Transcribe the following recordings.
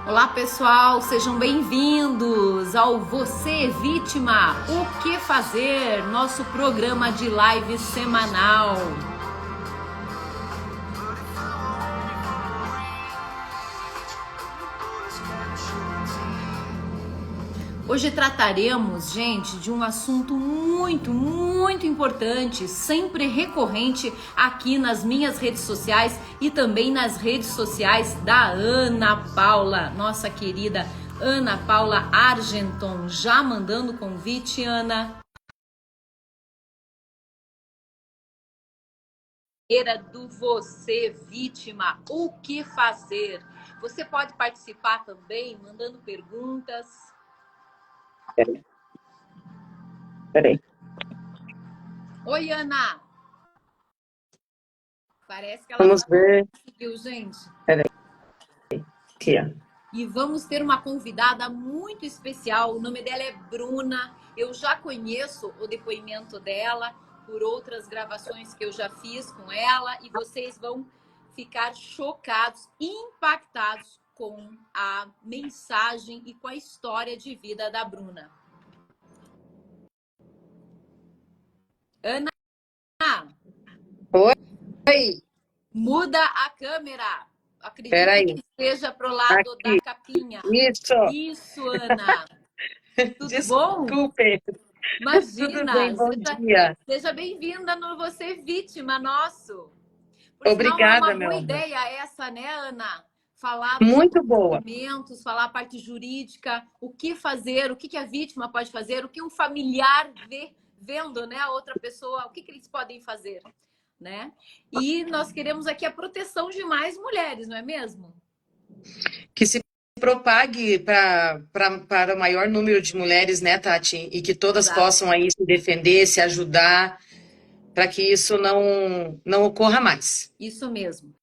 Olá pessoal, sejam bem-vindos ao Você Vítima, o que fazer? Nosso programa de live semanal. Hoje trataremos, gente, de um assunto muito importante, sempre recorrente aqui nas minhas redes sociais e também nas redes sociais da Ana Paula, nossa querida Ana Paula Argenton. Já mandando convite, Ana. Era do Você Vítima, o que fazer? Você pode participar também, mandando perguntas. Peraí. Oi, Ana. Parece que ela Vamos ver. conseguiu, gente. Peraí. Aqui, ó. E vamos ter uma convidada muito especial. O nome dela é Bruna. Eu já conheço o depoimento dela por outras gravações que eu já fiz com ela. E vocês vão ficar chocados, impactados com a mensagem e com a história de vida da Bruna. Ana! Oi! Muda a câmera. Acredito Peraí. que esteja pro lado Aqui. da capinha. Isso! Isso, Ana! Tudo Desculpe. bom? Imagina! Tudo bem, bom dia. Seja bem-vinda no Você Vítima nosso. Por Obrigada, sinal, é uma boa meu amor. ideia essa, né, Ana? Falar Muito sobre boa. documentos, falar a parte jurídica, o que fazer, o que a vítima pode fazer, o que um familiar vendo, né, a outra pessoa, o que eles podem fazer, né? E nós queremos aqui a proteção de mais mulheres, não é mesmo? Que se propague para o maior número de mulheres, né, Tati? E que todas Exato. possam aí se defender, se ajudar, para que isso não ocorra mais. Isso mesmo.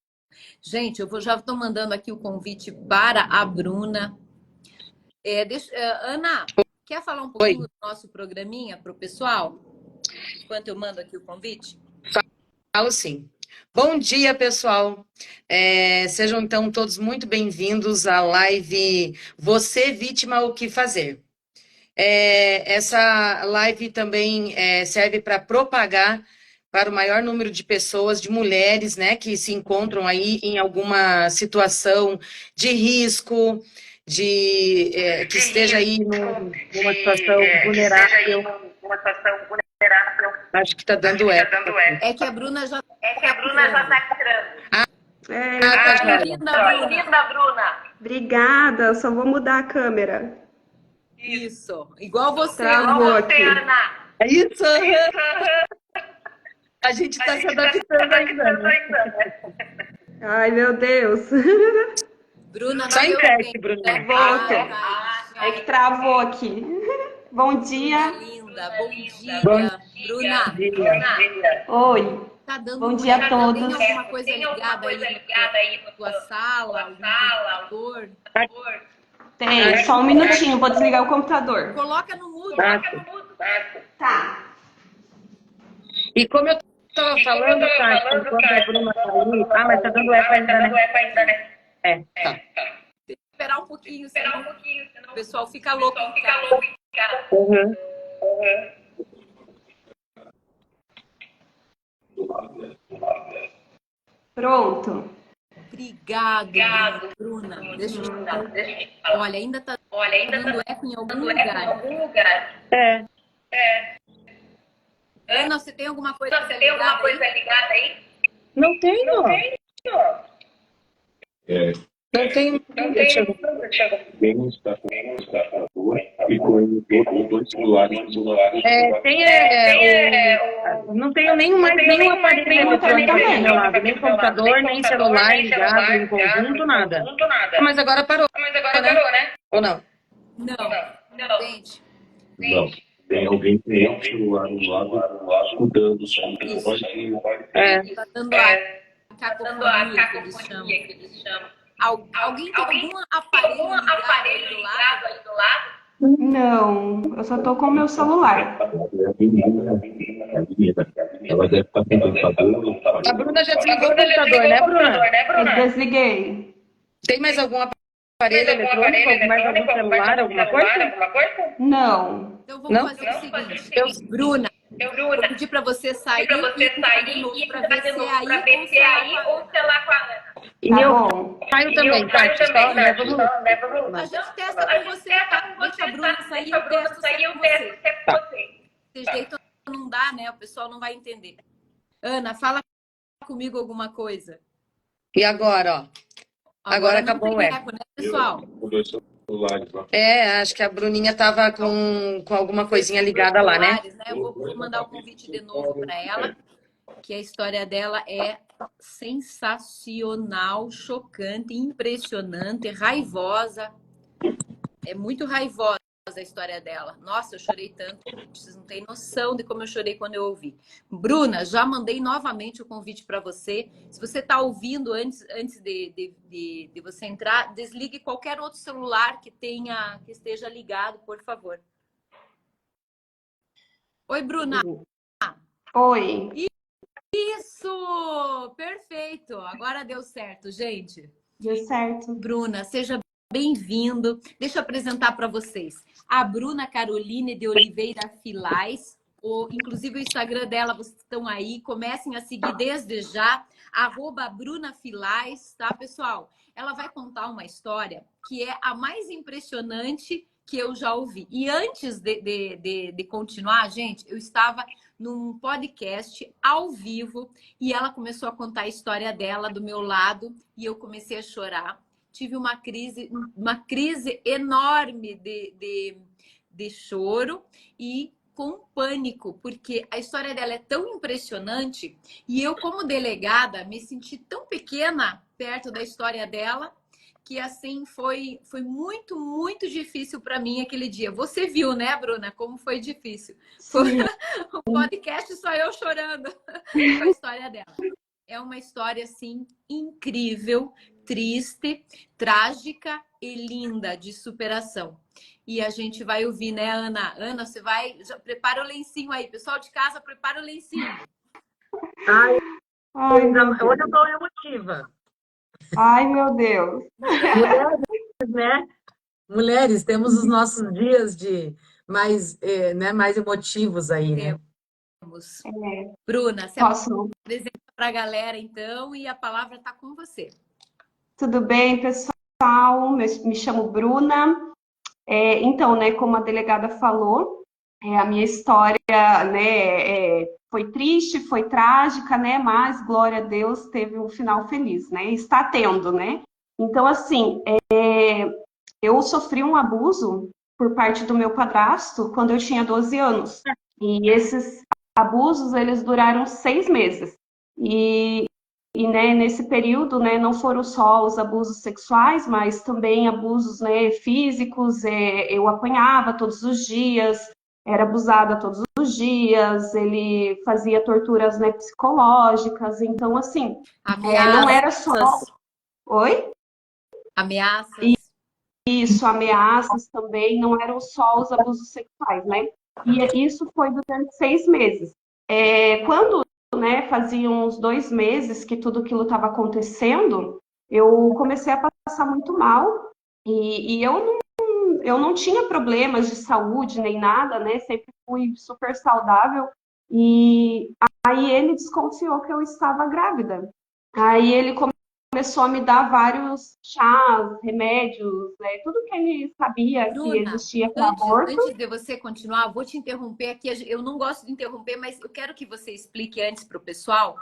Gente, já estou mandando aqui o convite para a Bruna. Ana, quer falar um pouquinho do nosso programinha para o pessoal? Enquanto eu mando aqui o convite? Falo sim. Bom dia, pessoal. Sejam, então, todos muito bem-vindos à live Você Vítima, o que fazer? Essa live também serve para propagar para o maior número de pessoas, de mulheres, né, que se encontram aí em alguma situação de risco, que esteja aí numa situação vulnerável. Acho que está dando eco. É que a Bruna já está entrando. Bem-vinda, Bruna. Obrigada, eu só vou mudar a câmera. Isso, igual você. Travou aqui. É isso. A gente está se adaptando ainda, né? Ai, meu Deus. Bruna, Só inverte, Bruna. É que travou aqui. Bom dia. Linda, bom dia. Bruna. Oi. Tá dando Bom dia a todos. Tem alguma coisa ligada aí na tua sala, algum computador? Tem, só um minutinho, vou desligar o computador. Coloca no mudo. Tá. E como eu estava falando, Tati, enquanto a Bruna tá aí, mas tá dando eco ainda, né? Tá. Esperar um pouquinho, senão o pessoal fica louco. Uhum. Pronto. Obrigado, Bruna. Deixa eu te falar. Olha, ainda tá dando eco em algum lugar. Ana, você tem alguma coisa ligada aí? Não tenho. Não tenho. Deixa eu ver. E com dois celulares. Não tenho nenhum aparelho eletrônico aqui do meu lado, nem computador, nem celular ligado em conjunto, nada. Mas agora parou, né? Ou não? Não, gente. Não. Tem alguém que tem o celular no lado, escutando o som. Tá dando a cacofonia que eles chamam. Alguém tem algum aparelho ligado aí do lado? Não, eu só tô com o meu celular. Ela deve estar com o computador. A Bruna já desligou o computador, né, Bruna? Eu desliguei. Tem mais algum aparelho aparelho eletrônico, mais algum celular, alguma coisa? Não. Então vamos Não? fazer o seguinte. Bruna, vou pedir para você sair e entrar de novo para ver se é aí ou se é lá com a Ana. E Tá eu bom. saio também, Tati. Só leva o... A gente testa com você, tá? Deixa a Bruna sair e eu testo se é com você. Desse jeito não dá, né? O pessoal não vai entender. Ana, fala comigo alguma coisa. E agora, ó. Agora não acabou tem o eco. eco, né, pessoal? Acho que a Bruninha tava com alguma coisinha ligada lá, né? Eu vou mandar o convite de novo para ela, que a história dela é sensacional, chocante, impressionante, raivosa. É muito raivosa a história dela. Nossa, eu chorei tanto. Vocês não têm noção de como eu chorei quando eu ouvi. Bruna, já mandei novamente o convite para você. Se você está ouvindo antes de você entrar, desligue qualquer outro celular que esteja ligado, por favor. Oi, Bruna. Oi. Isso! Perfeito! Agora deu certo, gente. Deu certo. Bruna, seja bem-vindo. Deixa eu apresentar para vocês. A Bruna Caroline de Oliveira Filais. Inclusive o Instagram dela, vocês estão aí. Comecem a seguir desde já. @BrunaFilais, tá, pessoal? Ela vai contar uma história que é a mais impressionante que eu já ouvi. E antes de continuar, gente, eu estava num podcast ao vivo e ela começou a contar a história dela do meu lado e eu comecei a chorar. Tive uma crise enorme de choro e com pânico, porque a história dela é tão impressionante e eu, como delegada, me senti tão pequena perto da história dela que, assim, foi muito, muito difícil para mim aquele dia. Você viu, né, Bruna, como foi difícil? Foi o podcast só eu chorando com a história dela. É uma história, assim, incrível, triste, trágica e linda de superação. E a gente vai ouvir, né, Ana? Ana, você vai... Já prepara o lencinho aí. Pessoal de casa, prepara o lencinho. Hoje eu tô emotiva. Ai, meu Deus. Mulheres, né? Mulheres, temos os nossos dias de mais emotivos aí, né? Temos. É, Bruna, você posso? apresenta para a galera, então, e a palavra está com você. Tudo bem, pessoal? Me chamo Bruna. Então, né, como a delegada falou, a minha história, né, foi triste, foi trágica, né, mas, glória a Deus, teve um final feliz, né, está tendo, né. Então, assim, eu sofri um abuso por parte do meu padrasto quando eu tinha 12 anos. E esses abusos, eles duraram 6 meses. E né, nesse período, né, não foram só os abusos sexuais, mas também abusos, né, físicos. Eu apanhava todos os dias, era abusada todos os dias, ele fazia torturas, né, psicológicas. Então, assim, não era só... Oi? Ameaças. Isso, ameaças também, não eram só os abusos sexuais, né? E isso foi durante 6 meses. Quando, né, fazia uns 2 meses que tudo aquilo estava acontecendo, eu comecei a passar muito mal e eu não tinha problemas de saúde nem nada, né? Sempre fui super saudável. E aí ele desconfiou que eu estava grávida. Aí ele começou a me dar vários chás, remédios, né? Tudo que ele sabia Bruna, que existia para aborto. Antes de você continuar, vou te interromper aqui. Eu não gosto de interromper, mas eu quero que você explique antes para o pessoal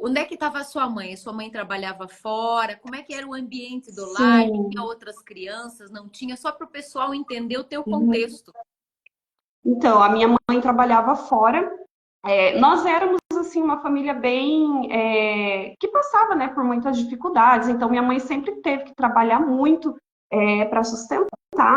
onde é que estava a sua mãe. Sua mãe trabalhava fora? Como é que era o ambiente do lar? Tinha outras crianças? Não tinha? Só para o pessoal entender o teu contexto. Então, a minha mãe trabalhava fora. Nós éramos assim uma família bem que passava, né, por muitas dificuldades. Então minha mãe sempre teve que trabalhar muito para sustentar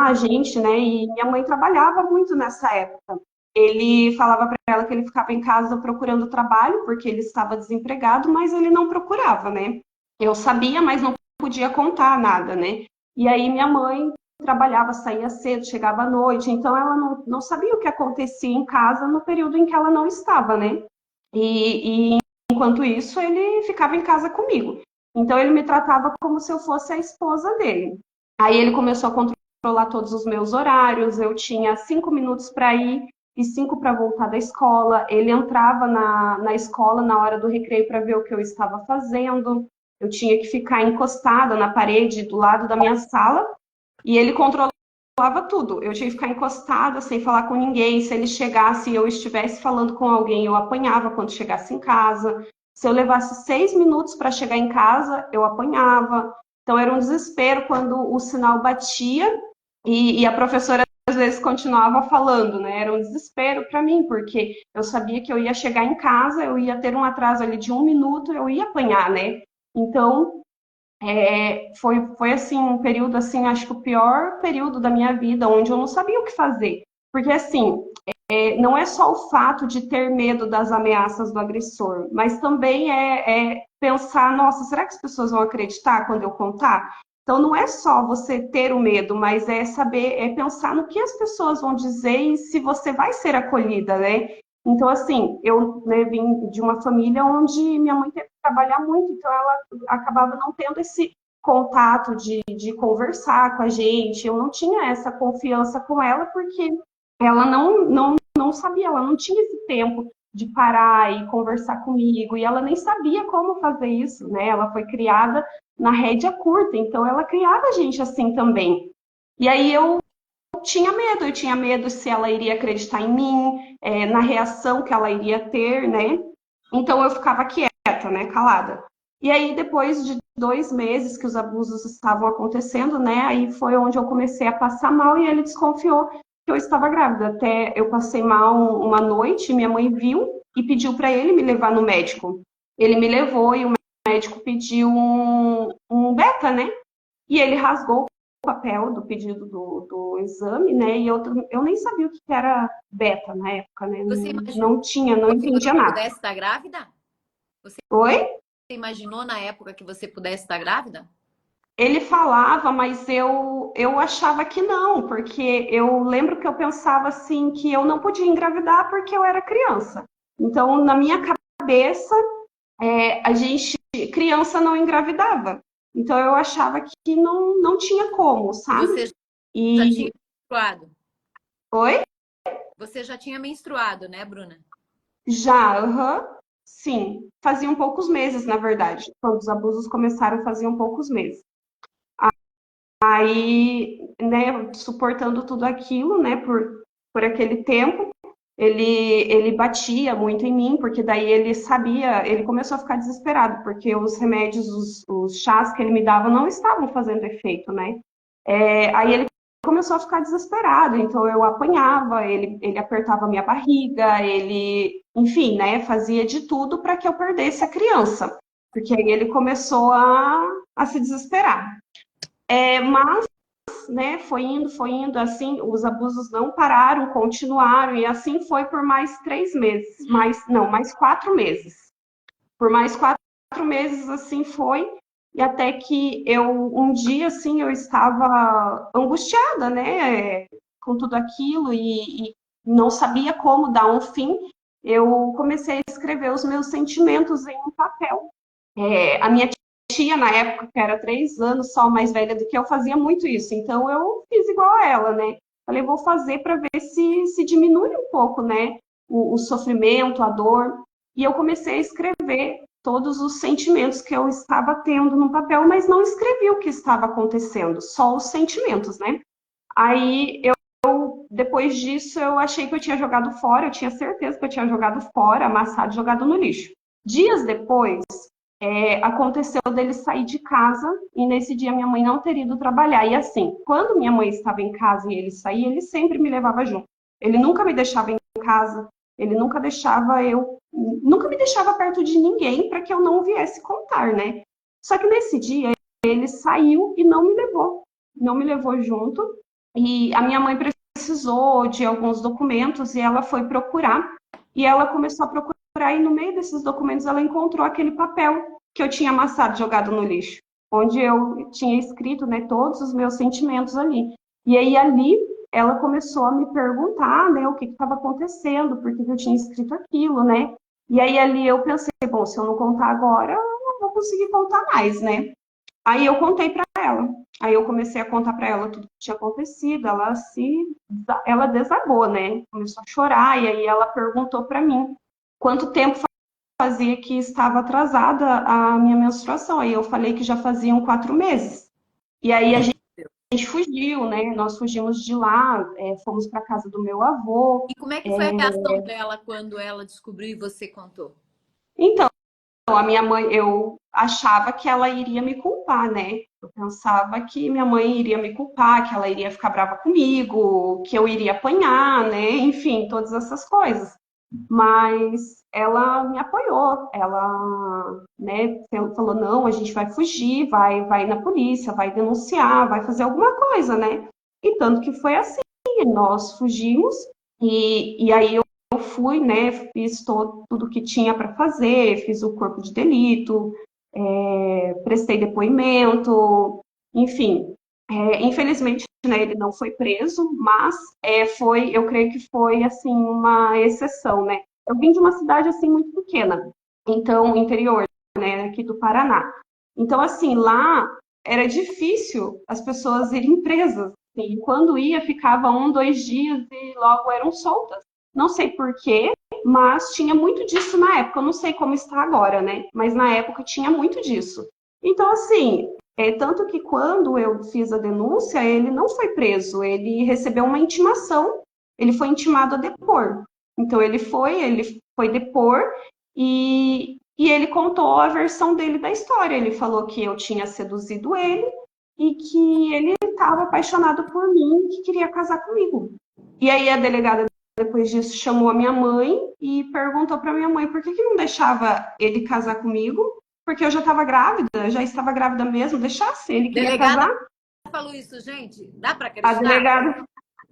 a gente, né? E minha mãe trabalhava muito nessa época. Ele falava para ela que ele ficava em casa procurando trabalho porque ele estava desempregado, mas ele não procurava, né? Eu sabia, mas não podia contar nada, né? E aí minha mãe trabalhava, saía cedo, chegava à noite, então ela não sabia o que acontecia em casa no período em que ela não estava, né? E enquanto isso, ele ficava em casa comigo. Então ele me tratava como se eu fosse a esposa dele. Aí ele começou a controlar todos os meus horários, eu tinha 5 minutos para ir e 5 para voltar da escola. Ele entrava na escola na hora do recreio para ver o que eu estava fazendo. Eu tinha que ficar encostada na parede do lado da minha sala e ele controlava tudo. Eu tinha que ficar encostada sem falar com ninguém. Se ele chegasse e eu estivesse falando com alguém, eu apanhava quando chegasse em casa. Se eu levasse 6 minutos para chegar em casa, eu apanhava. Então era um desespero quando o sinal batia e a professora às vezes continuava falando, né? Era um desespero para mim, porque eu sabia que eu ia chegar em casa, eu ia ter um atraso ali de 1 minuto, eu ia apanhar, né? Então foi assim um período assim, acho que o pior período da minha vida, onde eu não sabia o que fazer, porque assim não é só o fato de ter medo das ameaças do agressor, mas também é pensar, nossa, será que as pessoas vão acreditar quando eu contar? Então não é só você ter o medo, mas é saber, é pensar no que as pessoas vão dizer e se você vai ser acolhida, né? Então, assim, eu, né, vim de uma família onde minha mãe teve que trabalhar muito, então ela acabava não tendo esse contato de conversar com a gente, eu não tinha essa confiança com ela, porque ela não sabia, ela não tinha esse tempo de parar e conversar comigo, e ela nem sabia como fazer isso, né? Ela foi criada na rédea curta, então ela criava a gente assim também. E aí eu tinha medo se ela iria acreditar em mim, na reação que ela iria ter, né? Então eu ficava quieta, né? Calada. E aí, depois de 2 meses que os abusos estavam acontecendo, né? Aí foi onde eu comecei a passar mal e ele desconfiou que eu estava grávida. Até eu passei mal uma noite, minha mãe viu e pediu para ele me levar no médico. Ele me levou e o médico pediu um beta, né? E ele rasgou o papel do pedido do exame, né? E eu nem sabia o que era beta na época, né? Você imaginou Não tinha, não que entendia você nada. pudesse estar grávida? Você Oi? imaginou na época que você pudesse estar grávida? Ele falava, mas eu achava que não, porque eu lembro que eu pensava assim que eu não podia engravidar porque eu era criança. Então, na minha cabeça, a gente, criança não engravidava. Então, eu achava que não tinha como, E você sabe? já E tinha menstruado? oi? Você já tinha menstruado, né, Bruna? Já, aham, sim. Faziam poucos meses, na verdade. Quando os abusos começaram, faziam poucos meses. Aí, né, suportando tudo aquilo, né, por aquele tempo, ele batia muito em mim, porque daí ele sabia, ele começou a ficar desesperado, porque os remédios, os chás que ele me dava não estavam fazendo efeito, né? Aí ele começou a ficar desesperado, então eu apanhava, ele apertava minha barriga, ele, enfim, né, fazia de tudo para que eu perdesse a criança, porque aí ele começou a se desesperar. Mas, né, foi indo, assim, os abusos não pararam, continuaram, e assim foi por mais 3 meses, mais 4 meses. Por mais 4 meses, assim foi, e até que um dia, assim, eu estava angustiada, né, com tudo aquilo, e não sabia como dar um fim, eu comecei a escrever os meus sentimentos em um papel. A minha tia, na época, que era 3 anos só mais velha do que eu, fazia muito isso. Então, eu fiz igual a ela, né? Falei, vou fazer para ver se diminui um pouco, né? O sofrimento, a dor. E eu comecei a escrever todos os sentimentos que eu estava tendo no papel, mas não escrevi o que estava acontecendo, só os sentimentos, né? Aí, depois disso, eu achei que eu tinha jogado fora, eu tinha certeza que eu tinha jogado fora, amassado, jogado no lixo. Dias depois, aconteceu dele sair de casa e nesse dia minha mãe não ter ido trabalhar. E assim, quando minha mãe estava em casa e ele saía, ele sempre me levava junto. Ele nunca me deixava em casa, ele nunca me deixava perto de ninguém para que eu não viesse contar, né? Só que nesse dia ele saiu e não me levou junto. E a minha mãe precisou de alguns documentos e ela foi procurar. E ela começou a procurar e no meio desses documentos ela encontrou aquele papel que eu tinha amassado, jogado no lixo, onde eu tinha escrito, né, todos os meus sentimentos ali. E aí ali ela começou a me perguntar, né, o que estava acontecendo, por que eu tinha escrito aquilo, né? E aí ali eu pensei, bom, se eu não contar agora, eu não vou conseguir contar mais, né? Aí eu contei para ela. Aí eu comecei a contar para ela tudo que tinha acontecido. Ela desabou, né? Começou a chorar e aí ela perguntou para mim quanto tempo fazia que estava atrasada a minha menstruação. Aí eu falei que já faziam 4 meses. E aí a gente fugiu, né? Nós fugimos de lá, fomos para casa do meu avô. E como é que foi a reação dela quando ela descobriu e você contou? Então, a minha mãe, eu achava que ela iria me culpar, né? Eu pensava que minha mãe iria me culpar, que ela iria ficar brava comigo, que eu iria apanhar, né? Enfim, todas essas coisas. Mas ela me apoiou, ela, né, falou, não, a gente vai fugir, vai na polícia, vai denunciar, vai fazer alguma coisa, né? E tanto que foi assim, nós fugimos e aí eu fui, né, fiz tudo que tinha para fazer, fiz o corpo de delito, prestei depoimento, enfim. Infelizmente, né, ele não foi preso, mas eu creio que foi assim uma exceção, né? Eu vim de uma cidade assim muito pequena, então interior, né, aqui do Paraná. Então assim, lá era difícil as pessoas irem presas. Assim, e quando ia, ficava 1, 2 dias e logo eram soltas. Não sei por quê, mas tinha muito disso na época. Eu não sei como está agora, né? Mas na época tinha muito disso. Então, assim, tanto que quando eu fiz a denúncia, ele não foi preso, ele recebeu uma intimação, ele foi intimado a depor. Então, ele foi depor e ele contou a versão dele da história. Ele falou que eu tinha seduzido ele e que ele estava apaixonado por mim e que queria casar comigo. E aí a delegada depois disso chamou a minha mãe e perguntou para minha mãe por que não deixava ele casar comigo, porque eu já estava grávida, já estava grávida mesmo, deixasse, ele queria Delegada casar. falou isso, gente? Dá para A acreditar? delegada,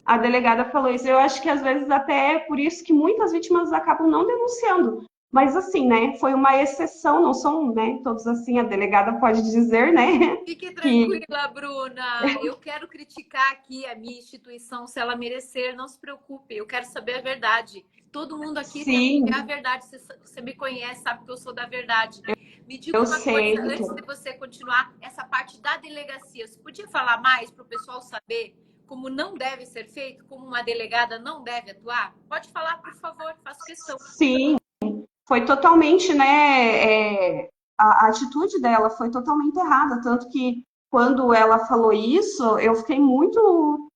a delegada falou isso. Eu acho que às vezes até é por isso que muitas vítimas acabam não denunciando. Mas assim, né, foi uma exceção, não são, né, todos assim, a delegada pode dizer, né, Fique que tranquila, Bruna. Eu quero criticar aqui a minha instituição se ela merecer. Não se preocupe, eu quero saber a verdade. Todo mundo aqui quer sim, a verdade. Você me conhece, sabe que eu sou da verdade. Me diga eu uma coisa, sei, antes de você continuar, essa parte da delegacia. Você podia falar mais para o pessoal saber como não deve ser feito, como uma delegada não deve atuar? Pode falar, por favor, faço questão. sim, foi totalmente, né, a atitude dela foi totalmente errada, tanto que quando ela falou isso, eu fiquei muito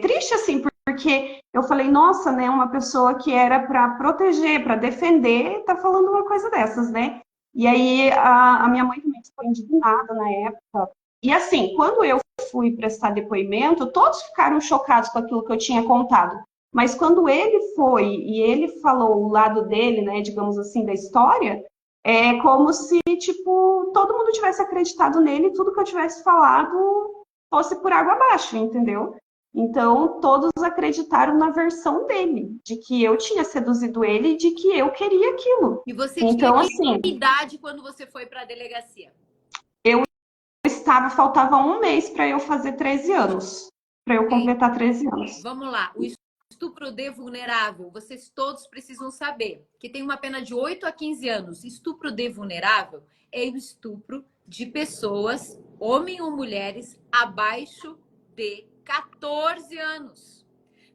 triste, assim, porque eu falei, nossa, né, uma pessoa que era para proteger, para defender, tá falando uma coisa dessas, né? E aí a minha mãe também ficou indignada na época. E assim, quando eu fui prestar depoimento, todos ficaram chocados com aquilo que eu tinha contado. Mas quando ele foi e ele falou o lado dele, né, digamos assim, da história, é como se, tipo, todo mundo tivesse acreditado nele e tudo que eu tivesse falado fosse por água abaixo, entendeu? Então, todos acreditaram na versão dele, de que eu tinha seduzido ele e de que eu queria aquilo. E você tinha Então, que assim, idade quando você foi para a delegacia? faltava 1 mês para eu fazer 13 anos, para eu Bem, completar 13 anos. vamos lá. O estupro de vulnerável, vocês todos precisam saber que tem uma pena de 8 a 15 anos. Estupro de vulnerável é o estupro de pessoas, homens ou mulheres, abaixo de 14 anos.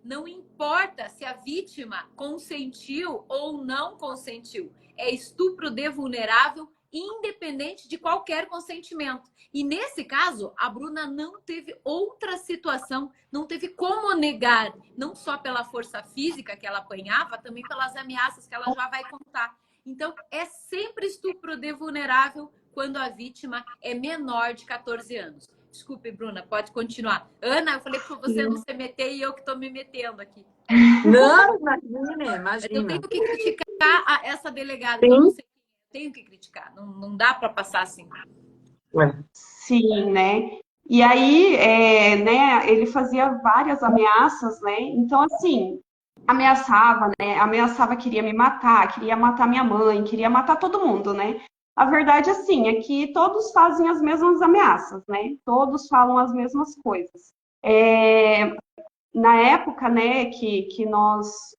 Não importa se a vítima consentiu ou não consentiu. É estupro de vulnerável, independente de qualquer consentimento. E nesse caso, a Bruna não teve outra situação, não teve como negar, não só pela força física que ela apanhava, também pelas ameaças que ela já vai contar. Então, é sempre estupro de vulnerável quando a vítima é menor de 14 anos. Desculpe, Bruna, pode continuar. Ana, eu falei para você não se meter e eu que estou me metendo aqui. Não, imagina, Mas eu tenho imagina. que criticar essa delegada, que eu não Sim. sei quem é. Tenho que criticar. Não, não dá para passar assim. Ué. Sim, né? E aí, né, ele fazia várias ameaças, né? Então, assim, ameaçava, né? Ameaçava, queria me matar, queria matar minha mãe, queria matar todo mundo, né? A verdade, assim, é que todos fazem as mesmas ameaças, né? Todos falam as mesmas coisas. Na época, né, que nós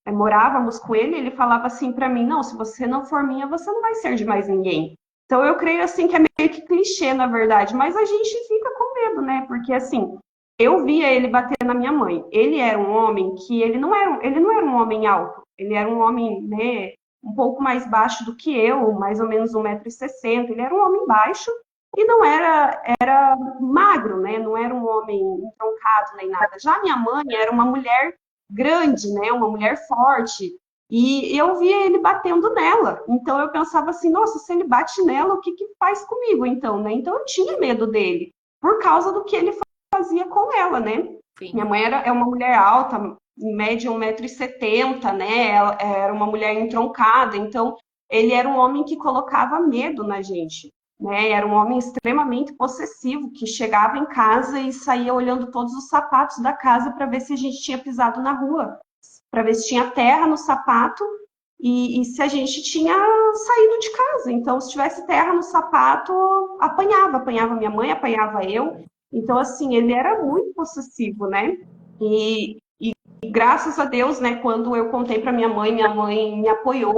morávamos com ele, ele falava assim para mim, não, se você não for minha, você não vai ser de mais ninguém. Então eu creio assim que é meio que clichê, na verdade, mas a gente fica com medo, né? Porque assim, eu via ele bater na minha mãe. Ele era um homem que ele não era um homem alto, ele era um homem, né, um pouco mais baixo do que eu, mais ou menos 1,60 m. Ele era um homem baixo e não era magro, né? Não era um homem entroncado nem nada. Já minha mãe era uma mulher grande, né? Uma mulher forte. E eu via ele batendo nela. Então eu pensava assim, nossa, se ele bate nela, o que que faz comigo então, né? Então eu tinha medo dele por causa do que ele fazia com ela, né? Sim. Minha mãe é uma mulher alta, em média 1,70 m, né? Ela era uma mulher entroncada, então ele era um homem que colocava medo na gente, né? Era um homem extremamente possessivo, que chegava em casa e saía olhando todos os sapatos da casa para ver se a gente tinha pisado na rua, para ver se tinha terra no sapato e se a gente tinha saído de casa. Então, se tivesse terra no sapato, apanhava minha mãe, apanhava eu. Então, assim, ele era muito possessivo, né? E graças a Deus, né, quando eu contei para minha mãe me apoiou,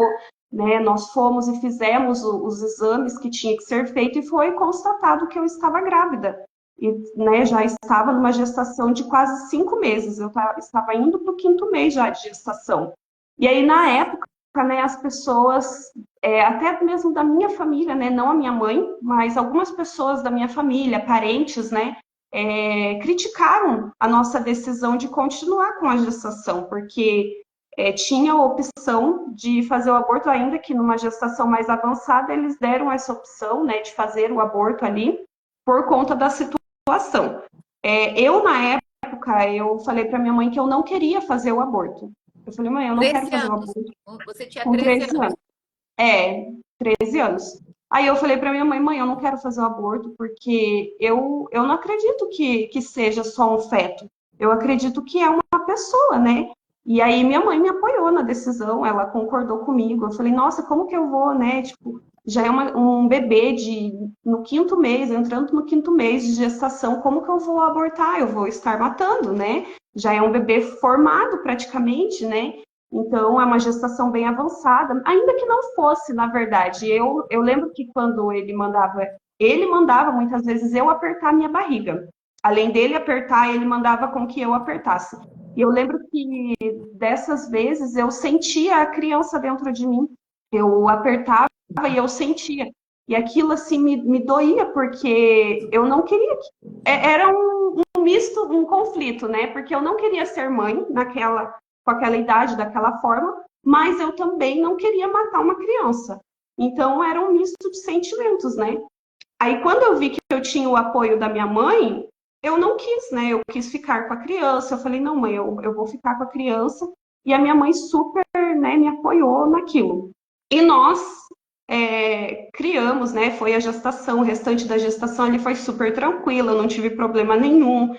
né? Nós fomos e fizemos os exames que tinha que ser feito e foi constatado que eu estava grávida. E, né, já estava numa gestação de quase 5 meses. Eu estava indo para o 5º mês já de gestação. E aí, na época, né, as pessoas, até mesmo da minha família, né, não a minha mãe, mas algumas pessoas da minha família, parentes, né, criticaram a nossa decisão de continuar com a gestação, porque tinha a opção de fazer o aborto, ainda que numa gestação mais avançada, eles deram essa opção, né, de fazer o aborto ali, por conta da situação. Eu, na época, eu falei para minha mãe que eu não queria fazer o aborto. Eu falei, mãe, eu não quero fazer o aborto. Você tinha Com 13 13 anos. 13 anos. Aí eu falei para minha mãe, mãe, eu não quero fazer o aborto porque eu não acredito que seja só um feto. Eu acredito que é uma pessoa, né? E aí minha mãe me apoiou na decisão, ela concordou comigo. Eu falei, nossa, como que eu vou, né? Tipo, já é um bebê no 5º mês, entrando no 5º mês de gestação, como que eu vou abortar? Eu vou estar matando, né? Já é um bebê formado praticamente, né? Então, é uma gestação bem avançada, ainda que não fosse, na verdade. Eu lembro que quando ele mandava muitas vezes eu apertar a minha barriga. Além dele apertar, ele mandava com que eu apertasse. E eu lembro que dessas vezes eu sentia a criança dentro de mim. Eu apertava e eu sentia. E aquilo assim me doía, porque eu não queria. Era um misto, um conflito, né? Porque eu não queria ser mãe com aquela idade, daquela forma, mas eu também não queria matar uma criança. Então era um misto de sentimentos, né? Aí quando eu vi que eu tinha o apoio da minha mãe, eu não quis, né? Eu quis ficar com a criança. Eu falei, não, mãe, eu vou ficar com a criança. E a minha mãe super, né, me apoiou naquilo. E nós criamos, né? Foi a gestação, o restante da gestação ali foi super tranquila, eu não tive problema nenhum.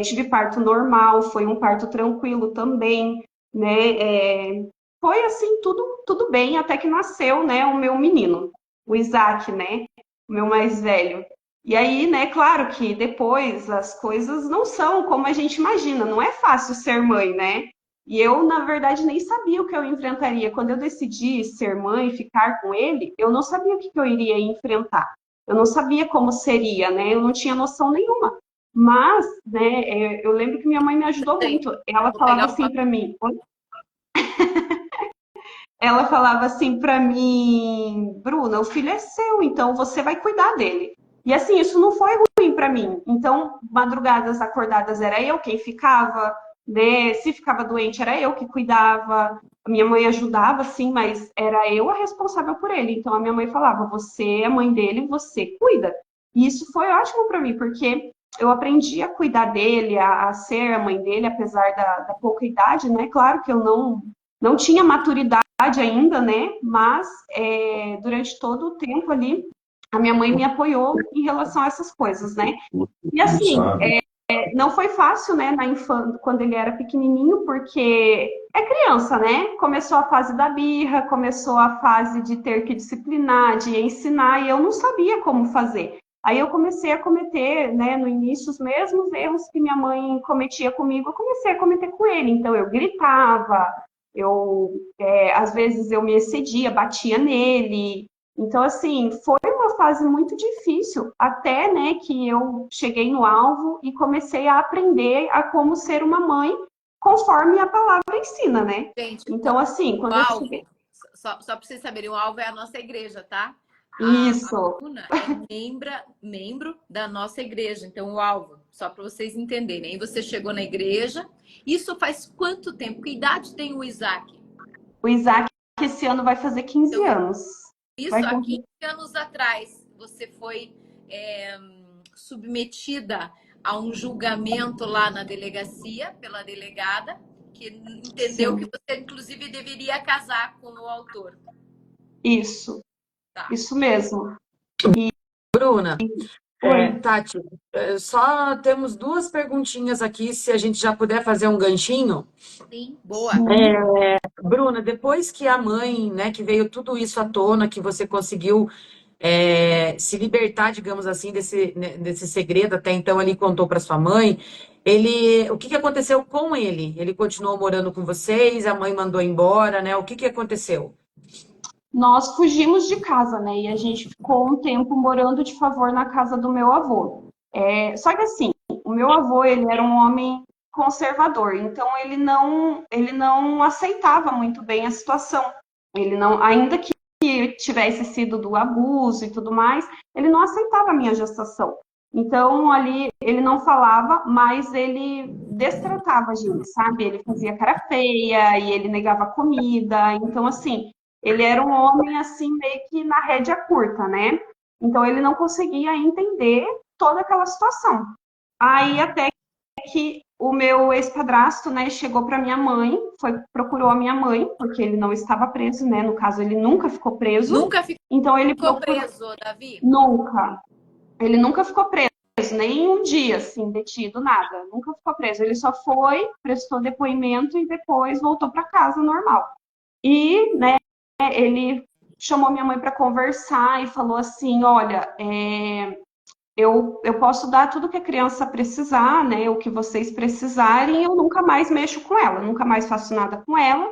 Tive parto normal, foi um parto tranquilo também, né? Foi assim, tudo bem, até que nasceu, né, o meu menino, o Isaac, né? O meu mais velho. E aí, né, claro que depois as coisas não são como a gente imagina, não é fácil ser mãe, né? E eu, na verdade, nem sabia o que eu enfrentaria. Quando eu decidi ser mãe, ficar com ele, eu não sabia o que eu iria enfrentar. Eu não sabia como seria, né? Eu não tinha noção nenhuma. Mas, né, eu lembro que minha mãe me ajudou muito. Ela falava assim para mim. Ela falava assim para mim, Bruna, o filho é seu, então você vai cuidar dele. E assim, isso não foi ruim para mim. Então, madrugadas acordadas era eu quem ficava, né? Se ficava doente era eu que cuidava. A minha mãe ajudava, sim, mas era eu a responsável por ele. Então a minha mãe falava, você é a mãe dele, você cuida. E isso foi ótimo para mim, porque eu aprendi a cuidar dele, a ser a mãe dele, apesar da pouca idade, né? Claro que eu não tinha maturidade ainda, né? Mas durante todo o tempo ali, a minha mãe me apoiou em relação a essas coisas, né? E assim, não foi fácil, né, na infância, quando ele era pequenininho, porque é criança, né? Começou a fase da birra, começou a fase de ter que disciplinar, de ensinar, e eu não sabia como fazer. Aí eu comecei a cometer, né, no início, os mesmos erros que minha mãe cometia comigo, eu comecei a cometer com ele. Então eu gritava, às vezes eu me excedia, batia nele. Então, assim, foi uma fase muito difícil, até, né, que eu cheguei no alvo e comecei a aprender a como ser uma mãe, conforme a palavra ensina, né? Gente, Então, assim, o quando eu cheguei... alvo, só para vocês saberem, o alvo é a nossa igreja, tá? A Isso, Bruna é membro da nossa igreja, então o alvo, só para vocês entenderem. Aí você chegou na igreja, isso faz quanto tempo? Que idade tem o Isaac? o Isaac esse ano vai fazer 15 Então, anos. isso Vai há cumprir. 15 anos atrás, você foi submetida a um julgamento lá na delegacia, pela delegada, que entendeu Sim, que você, inclusive, deveria casar com o autor. isso, Tá. isso mesmo. Bruna, Oi. Tati, só temos duas perguntinhas aqui, se a gente já puder fazer um ganchinho. Sim, boa. Sim. Bruna, depois que a mãe, né, que veio tudo isso à tona, que você conseguiu se libertar, digamos assim, desse segredo, até então ele contou para sua mãe, o que aconteceu com ele? Ele continuou morando com vocês, a mãe mandou embora, né? O que aconteceu? Nós fugimos de casa, né? E a gente ficou um tempo morando de favor na casa do meu avô. Só que assim, o meu avô, ele era um homem conservador, então ele não aceitava muito bem a situação. Ele não, ainda que tivesse sido do abuso e tudo mais, ele não aceitava a minha gestação. Então, ali, ele não falava, mas ele destratava a gente, sabe? Ele fazia cara feia e ele negava comida. Então, assim, ele era um homem, assim, meio que na rédea curta, né? Então, ele não conseguia entender toda aquela situação. Aí, até que o meu ex-padrasto, né, chegou para minha mãe, procurou a minha mãe, porque ele não estava preso, né? No caso, ele nunca ficou preso. Nunca ficou Então, ele procurou... preso, Davi? Nunca. Ele nunca ficou preso, nem um dia, assim, detido, nada. Nunca ficou preso. Ele só foi, prestou depoimento e depois voltou para casa normal. E, né, ele chamou minha mãe para conversar e falou assim, olha, eu posso dar tudo que a criança precisar, né, o que vocês precisarem, eu nunca mais mexo com ela, nunca mais faço nada com ela,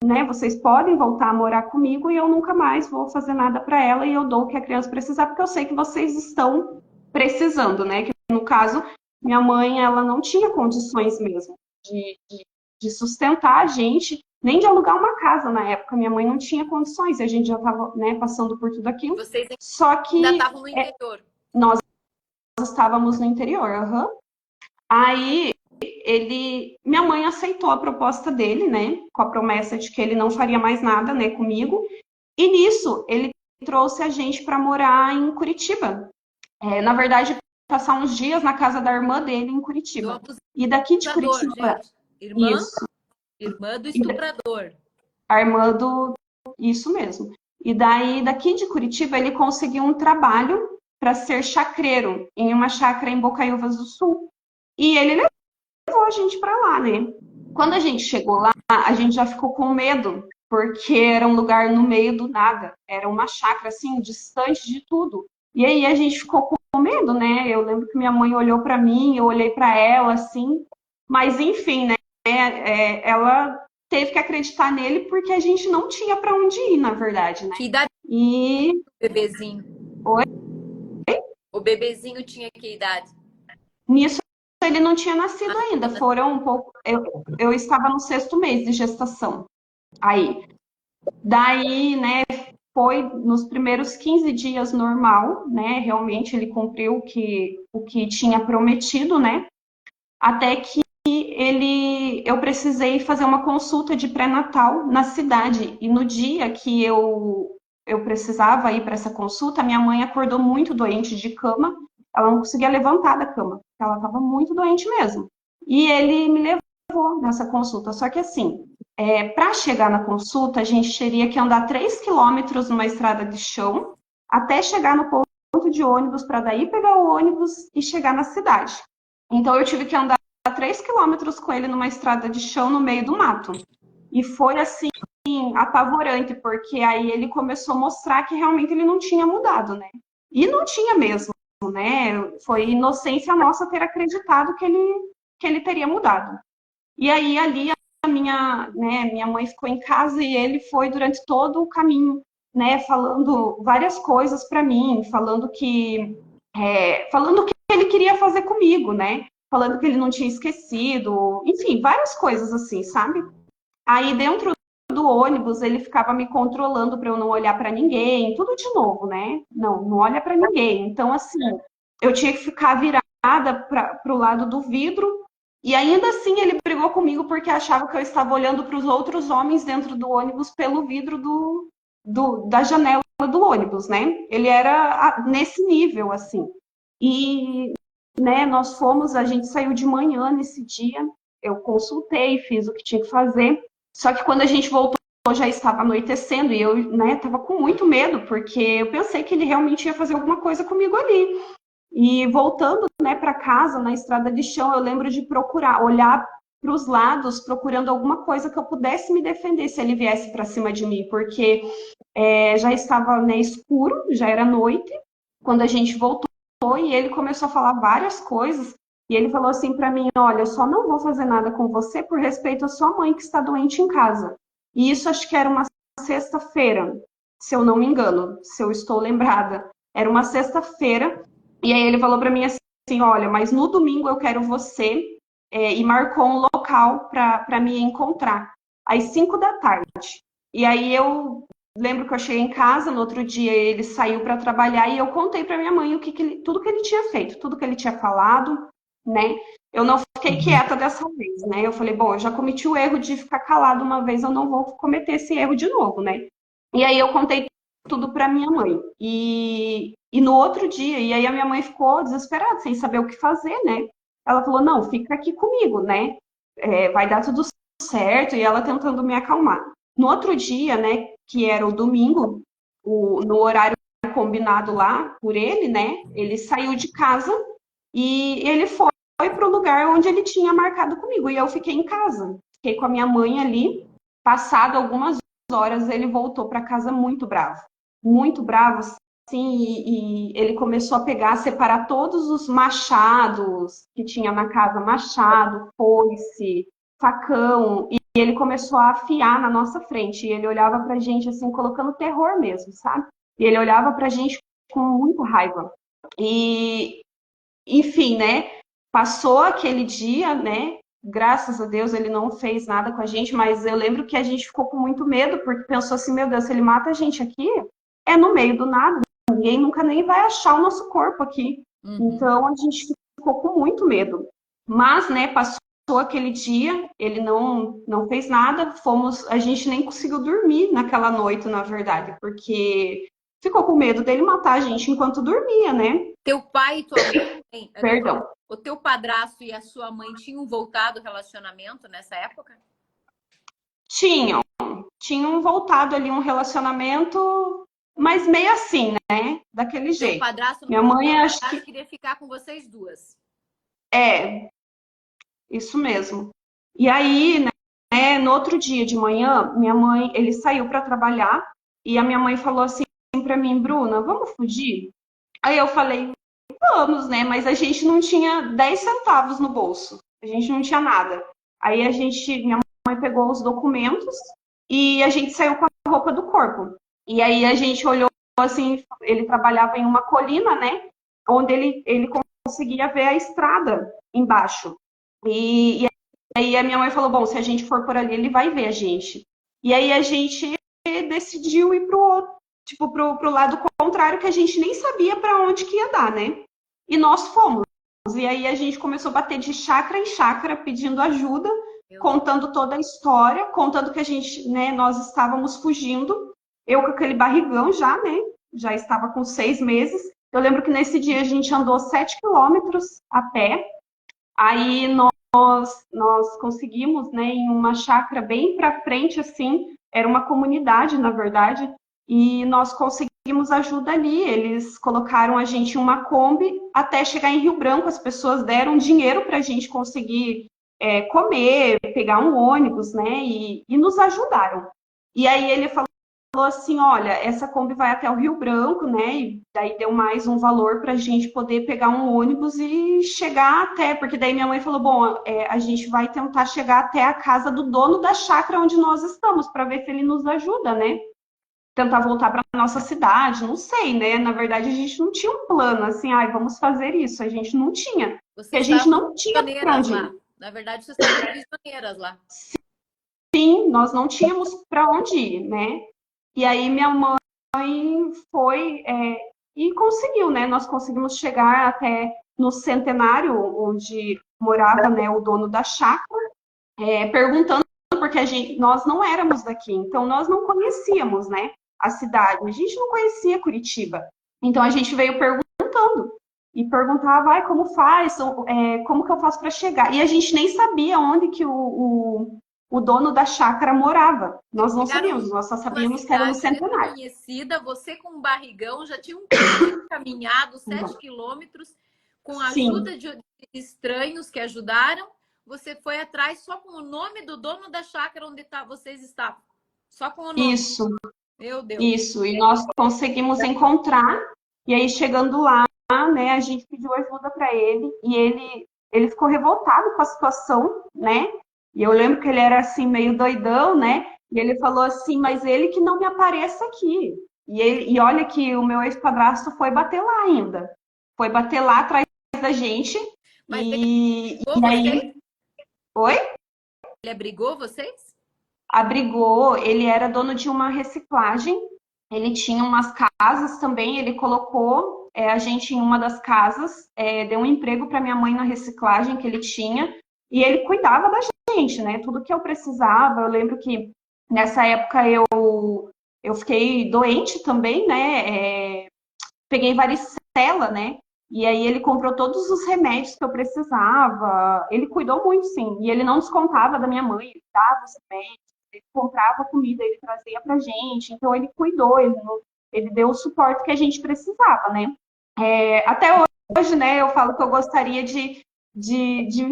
né, vocês podem voltar a morar comigo e eu nunca mais vou fazer nada para ela e eu dou o que a criança precisar, porque eu sei que vocês estão precisando, né, que no caso, minha mãe, ela não tinha condições mesmo de sustentar a gente, nem de alugar uma casa na época. Minha mãe não tinha condições, a gente já estava, né, passando por tudo aquilo. Vocês Só que ainda estavam no interior. nós estávamos no interior. Uhum. Aí minha mãe aceitou a proposta dele, né, com a promessa de que ele não faria mais nada, né, comigo. E nisso ele trouxe a gente para morar em Curitiba. Na verdade, passar uns dias na casa da irmã dele em Curitiba. E daqui de Curitiba, gente. isso. Irmã do estuprador. A irmã do... Isso mesmo. E daí, daqui de Curitiba, ele conseguiu um trabalho para ser chacreiro em uma chácara em Bocaiúvas do Sul. E ele levou a gente para lá, né? Quando a gente chegou lá, a gente já ficou com medo, porque era um lugar no meio do nada. Era uma chácara, assim, distante de tudo. E aí a gente ficou com medo, né? Eu lembro que minha mãe olhou para mim, eu olhei para ela, assim. Mas, enfim, né? Ela teve que acreditar nele porque a gente não tinha para onde ir, na verdade, né? Que idade E... o bebezinho? Oi? O bebezinho tinha que idade? Nisso ele não tinha nascido ainda. Foram um pouco... Eu estava no 6º mês de gestação. Aí. Daí, né, foi nos primeiros 15 dias normal, né? Realmente ele cumpriu o que tinha prometido, né? Até que eu precisei fazer uma consulta de pré-natal na cidade. E no dia que eu precisava ir para essa consulta, minha mãe acordou muito doente de cama. Ela não conseguia levantar da cama. Ela estava muito doente mesmo. E ele me levou nessa consulta. Só que assim, para chegar na consulta, a gente teria que andar 3 quilômetros numa estrada de chão até chegar no ponto de ônibus, para daí pegar o ônibus e chegar na cidade. Então eu tive que andar 3 quilômetros com ele numa estrada de chão no meio do mato. E foi assim, apavorante, porque aí ele começou a mostrar que realmente ele não tinha mudado, né? E não tinha mesmo, né? Foi inocência nossa ter acreditado que ele teria mudado. E aí ali minha mãe ficou em casa e ele foi durante todo o caminho né, falando várias coisas para mim, falando o que ele queria fazer comigo, né? Falando que ele não tinha esquecido, enfim, várias coisas assim, sabe? Aí dentro do ônibus ele ficava me controlando para eu não olhar para ninguém, tudo de novo, né? Não olha para ninguém. Então, assim, eu tinha que ficar virada para o lado do vidro, e ainda assim ele brigou comigo porque achava que eu estava olhando para os outros homens dentro do ônibus pelo vidro da janela do ônibus, né? Ele era nesse nível, assim. E, né, a gente saiu de manhã nesse dia, eu consultei, fiz o que tinha que fazer, só que quando a gente voltou já estava anoitecendo e eu, né, tava com muito medo, porque eu pensei que ele realmente ia fazer alguma coisa comigo ali. E voltando, né, para casa, na estrada de chão, eu lembro de procurar, olhar para os lados, procurando alguma coisa que eu pudesse me defender se ele viesse para cima de mim, porque já estava, né, escuro, já era noite, quando a gente voltou, e ele começou a falar várias coisas, e ele falou assim para mim, olha, eu só não vou fazer nada com você por respeito à sua mãe que está doente em casa. E isso acho que era uma sexta-feira, se eu não me engano, se eu estou lembrada. Era uma sexta-feira, e aí ele falou para mim assim, olha, mas no domingo eu quero você, e marcou um local para me encontrar, às 5 da tarde. E aí eu lembro que eu cheguei em casa, no outro dia ele saiu para trabalhar e eu contei para minha mãe tudo que ele tinha feito, tudo que ele tinha falado, né? Eu não fiquei quieta dessa vez, né? Eu falei, bom, eu já cometi o erro de ficar calado uma vez, eu não vou cometer esse erro de novo, né? E aí eu contei tudo para minha mãe. E no outro dia, e aí a minha mãe ficou desesperada, sem saber o que fazer, né? Ela falou, não, fica aqui comigo, né? Vai dar tudo certo, e ela tentando me acalmar. No outro dia, né, que era o domingo, no horário combinado lá por ele, né, ele saiu de casa e ele foi para o lugar onde ele tinha marcado comigo. E eu fiquei em casa, fiquei com a minha mãe ali. Passado algumas horas, ele voltou para casa muito bravo, assim, e ele começou a pegar, separar todos os machados que tinha na casa, machado, foice, facão, e ele começou a afiar na nossa frente, e ele olhava pra gente assim, colocando terror mesmo, sabe? E ele olhava pra gente com muito raiva. E, enfim, né? Passou aquele dia, né? Graças a Deus ele não fez nada com a gente, mas eu lembro que a gente ficou com muito medo, porque pensou assim, meu Deus, se ele mata a gente aqui, é no meio do nada, ninguém nunca nem vai achar o nosso corpo aqui. Então a gente ficou com muito medo. Mas, né, passou aquele dia, ele não fez nada, a gente nem conseguiu dormir naquela noite, na verdade, porque ficou com medo dele matar a gente enquanto dormia, né? Teu pai e tua mãe, Perdão. o teu padrasto e a sua mãe tinham voltado ao relacionamento nessa época? Tinham voltado ali um relacionamento, mas meio assim, né? Daquele Teu jeito. padrasto, Minha mãe acho que queria ficar com vocês duas. Isso mesmo. E aí, né, no outro dia de manhã, ele saiu para trabalhar e a minha mãe falou assim para mim, Bruna, vamos fugir? Aí eu falei, vamos, né? Mas a gente não tinha 10 centavos no bolso. A gente não tinha nada. Aí minha mãe pegou os documentos e a gente saiu com a roupa do corpo. E aí a gente olhou assim, ele trabalhava em uma colina, né? Onde ele conseguia ver a estrada embaixo. E aí a minha mãe falou, bom, se a gente for por ali, ele vai ver a gente. E aí a gente decidiu ir pro lado contrário, que a gente nem sabia para onde que ia dar, né? E nós fomos. E aí a gente começou a bater de chácara em chácara, pedindo ajuda, contando toda a história, contando que a gente, né, nós estávamos fugindo. Eu com aquele barrigão já, né? Já estava com 6 meses. Eu lembro que nesse dia a gente andou 7 quilômetros a pé. Aí nós conseguimos, né, em uma chácara bem para frente, assim, era uma comunidade, na verdade, e nós conseguimos ajuda ali. Eles colocaram a gente em uma Kombi até chegar em Rio Branco. As pessoas deram dinheiro para a gente conseguir comer, pegar um ônibus, né, e nos ajudaram. E aí ele falou assim, olha, essa Kombi vai até o Rio Branco, né? E daí deu mais um valor para a gente poder pegar um ônibus e chegar até, porque daí minha mãe falou, bom, a gente vai tentar chegar até a casa do dono da chácara onde nós estamos, para ver se ele nos ajuda, né? tentar voltar para nossa cidade, não sei, né? Na verdade, a gente não tinha um plano assim, ai, vamos fazer isso. A gente não tinha, porque a Vocês gente estavam não tinha para prisioneiras onde lá. ir. Na verdade, vocês estavam prisioneiras lá. Sim, nós não tínhamos para onde ir, né? E aí minha mãe foi e conseguiu, né? Nós conseguimos chegar até no Centenário, onde morava, né, o dono da chácara, perguntando porque nós não éramos daqui, então nós não conhecíamos, né, a cidade. A gente não conhecia Curitiba, então a gente veio perguntando e perguntava, ai, como faz, como que eu faço para chegar? E a gente nem sabia onde que o dono da chácara morava. Nós não Chegaram sabíamos, nós só numa sabíamos que era no cidade Centenário. desconhecida, você com um barrigão já tinha caminhado 7 quilômetros com a Sim, ajuda de estranhos que ajudaram. Você foi atrás só com o nome do dono da chácara onde vocês estavam. Só com o nome. isso. Meu Deus. Isso, e nós conseguimos encontrar, e aí chegando lá, né, a gente pediu ajuda para ele, e ele ficou revoltado com a situação, né? E eu lembro que ele era assim meio doidão, né? E ele falou assim, mas ele que não me apareça aqui. E olha que o meu ex-padrasto foi bater lá ainda. Foi bater lá atrás da gente. Mas E aí, oi? ele abrigou vocês? Abrigou, ele era dono de uma reciclagem, ele tinha umas casas também, ele colocou a gente em uma das casas, deu um emprego para minha mãe na reciclagem que ele tinha, e ele cuidava da gente, né? Tudo que eu precisava. Eu lembro que nessa época eu fiquei doente também, né? Peguei varicela, né? E aí ele comprou todos os remédios que eu precisava. Ele cuidou muito, sim. E ele não descontava da minha mãe, ele dava os remédios, ele comprava comida, ele trazia pra gente. Então ele cuidou, ele deu o suporte que a gente precisava, né? Até hoje, né, eu falo que eu gostaria de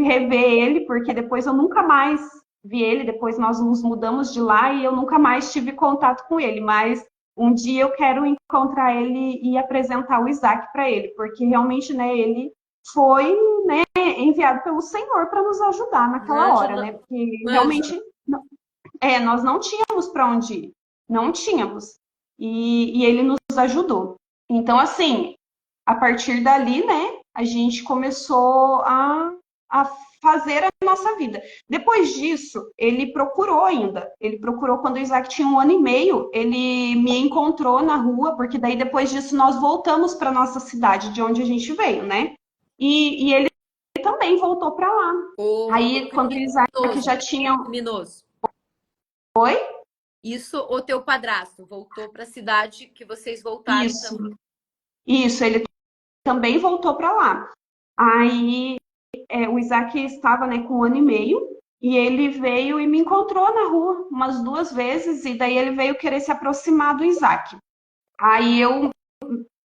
rever ele, porque depois eu nunca mais vi ele, depois nós nos mudamos de lá e eu nunca mais tive contato com ele, mas um dia eu quero encontrar ele e apresentar o Isaac para ele, porque realmente, né, ele foi, né, enviado pelo Senhor para nos ajudar naquela hora, né? Porque realmente nós não tínhamos para onde ir, não tínhamos. E ele nos ajudou. Então, assim, a partir dali, né, a gente começou a fazer a nossa vida. Depois disso, ele procurou ainda. Ele procurou quando o Isaac tinha 1 ano e meio. Ele me encontrou na rua, porque daí depois disso nós voltamos para nossa cidade, de onde a gente veio, né? E ele também voltou para lá. Aí, quando o Isaac já tinha... Criminoso. Oi? Isso, o teu padrasto voltou para a cidade que vocês voltaram. Isso, ele também voltou para lá. Aí o Isaac estava, né, com 1 ano e meio e ele veio e me encontrou na rua umas 2 vezes e daí ele veio querer se aproximar do Isaac. Aí eu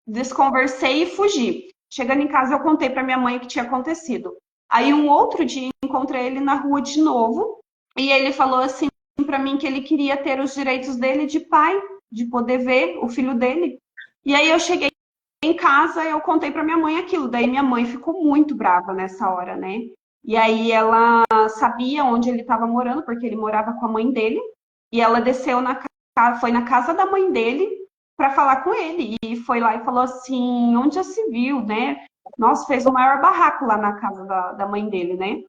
desconversei e fugi. Chegando em casa eu contei para minha mãe o que tinha acontecido. Aí um outro dia encontrei ele na rua de novo e ele falou assim para mim que ele queria ter os direitos dele de pai, de poder ver o filho dele. E aí eu cheguei em casa, eu contei para minha mãe aquilo. Daí minha mãe ficou muito brava nessa hora, né? E aí ela sabia onde ele estava morando, porque ele morava com a mãe dele. E ela desceu foi na casa da mãe dele para falar com ele. E foi lá e falou assim, onde já se viu, né? Nossa, fez o maior barraco lá na casa da mãe dele, né?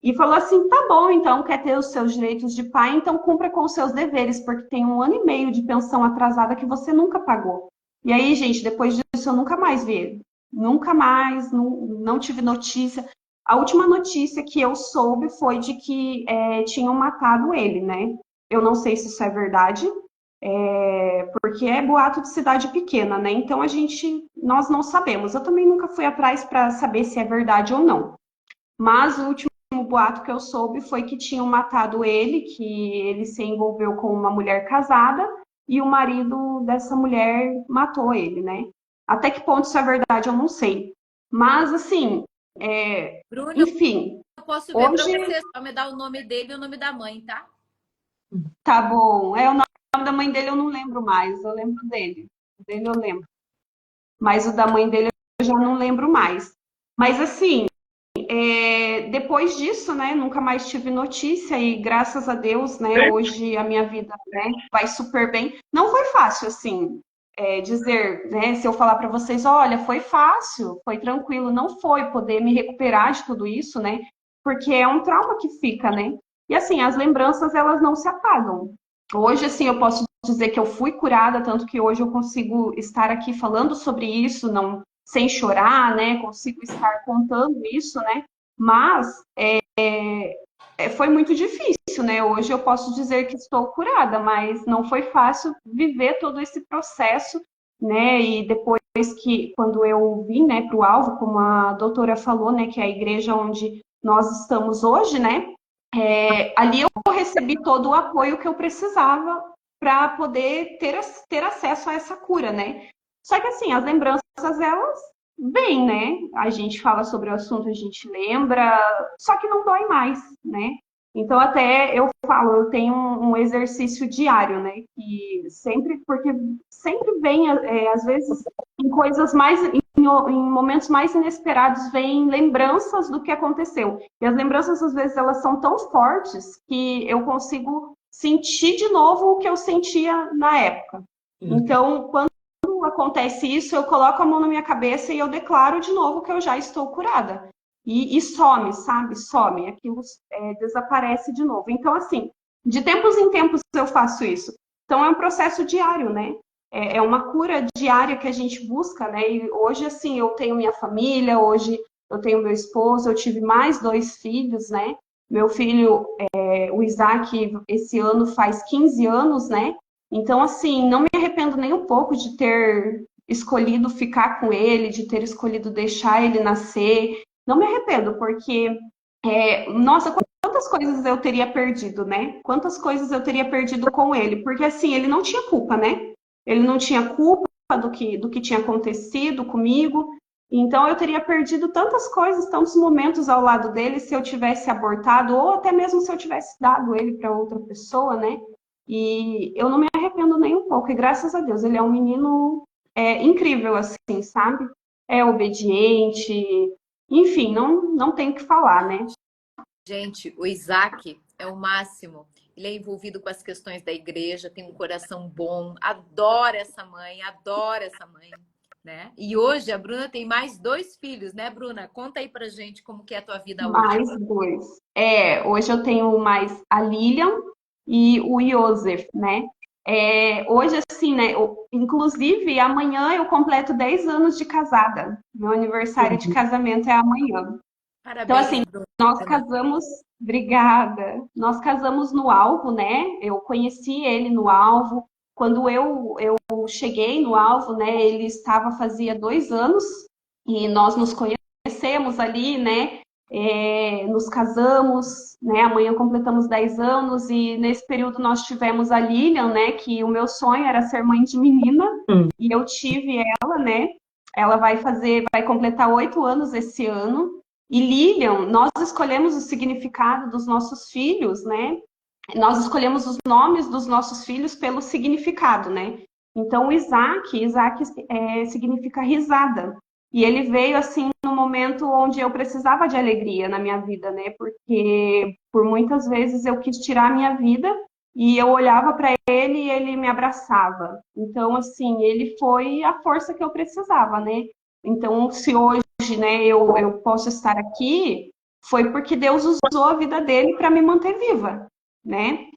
E falou assim, tá bom, então, quer ter os seus direitos de pai, então cumpra com os seus deveres, porque tem 1 ano e meio de pensão atrasada que você nunca pagou. E aí, gente, depois disso eu nunca mais vi ele. Nunca mais, não tive notícia. A última notícia que eu soube foi de que tinham matado ele, né? Eu não sei se isso é verdade, porque é boato de cidade pequena, né? Então nós não sabemos. Eu também nunca fui atrás para saber se é verdade ou não. Mas o último boato que eu soube foi que tinham matado ele, que ele se envolveu com uma mulher casada e o marido dessa mulher matou ele, né? Até que ponto isso é verdade, eu não sei. Mas, assim, Bruno, enfim. Eu posso ver hoje... para você, só me dar o nome dele e o nome da mãe, tá? Tá bom. O nome da mãe dele eu não lembro mais, eu lembro dele. O dele eu lembro. Mas o da mãe dele eu já não lembro mais. Mas, assim, depois disso, né, nunca mais tive notícia e graças a Deus, né, hoje a minha vida, né, vai super bem. Não foi fácil, assim, dizer, né, se eu falar para vocês, olha, foi fácil, foi tranquilo, não foi poder me recuperar de tudo isso, né, porque é um trauma que fica, né. E assim, as lembranças, elas não se apagam. Hoje, assim, eu posso dizer que eu fui curada, tanto que hoje eu consigo estar aqui falando sobre isso, não sem chorar, né? Consigo estar contando isso, né? Mas foi muito difícil, né? Hoje eu posso dizer que estou curada, mas não foi fácil viver todo esse processo, né? E depois que, quando eu vim, né, para o Alvo, como a doutora falou, né, que é a igreja onde nós estamos hoje, né? Ali eu recebi todo o apoio que eu precisava para poder ter acesso a essa cura, né? Só que assim, as lembranças, elas vêm, né? A gente fala sobre o assunto, a gente lembra, só que não dói mais, né? Então até eu falo, eu tenho um exercício diário, né? Que sempre, porque sempre vem, às vezes, em coisas mais, em momentos mais inesperados, vem lembranças do que aconteceu. E as lembranças, às vezes, elas são tão fortes que eu consigo sentir de novo o que eu sentia na época. Então, quando acontece isso, eu coloco a mão na minha cabeça e eu declaro de novo que eu já estou curada. E some, sabe? Some. Aquilo desaparece de novo. Então, assim, de tempos em tempos eu faço isso. Então, é um processo diário, né? É uma cura diária que a gente busca, né? E hoje, assim, eu tenho minha família, hoje eu tenho meu esposo, eu tive mais 2 filhos, né? Meu filho, o Isaac, esse ano faz 15 anos, né? Então, assim, não me arrependo nem um pouco de ter escolhido ficar com ele, de ter escolhido deixar ele nascer. Não me arrependo, porque, nossa, quantas coisas eu teria perdido, né? Quantas coisas eu teria perdido com ele? Porque, assim, ele não tinha culpa, né? Ele não tinha culpa do que tinha acontecido comigo. Então, eu teria perdido tantas coisas, tantos momentos ao lado dele se eu tivesse abortado, ou até mesmo se eu tivesse dado ele para outra pessoa, né? E eu não me arrependo nem um pouco. E graças a Deus, ele é um menino incrível, assim, sabe? É obediente. Enfim, não tem o que falar, né? Gente, o Isaac é o máximo. Ele é envolvido com as questões da igreja, tem um coração bom, adora essa mãe, né? E hoje a Bruna tem mais 2 filhos, né, Bruna? Conta aí pra gente como que é a tua vida hoje. Mais 2. Hoje eu tenho mais a Lilian e o Joseph, né? Hoje, assim, né? Inclusive, amanhã eu completo 10 anos de casada. Meu aniversário de casamento é amanhã. Então, assim, Parabéns, Bruna. nós casamos, obrigada. Nós casamos no Alvo, né? Eu conheci ele no Alvo. Quando eu cheguei no Alvo, né? Ele estava fazia 2 anos e nós nos conhecemos ali, né? Nos casamos, né? Amanhã completamos 10 anos e nesse período nós tivemos a Lilian, né? Que o meu sonho era ser mãe de menina e eu tive ela, né? Ela vai completar 8 anos esse ano. E Lilian, nós escolhemos o significado dos nossos filhos, né? Nós escolhemos os nomes dos nossos filhos pelo significado, né? Então, o Isaac significa risada. E ele veio, assim, no momento onde eu precisava de alegria na minha vida, né? Porque por muitas vezes eu quis tirar a minha vida e eu olhava para ele e ele me abraçava. Então, assim, ele foi a força que eu precisava, né? Então, se hoje, né, eu posso estar aqui, foi porque Deus usou a vida dele para me manter viva, né?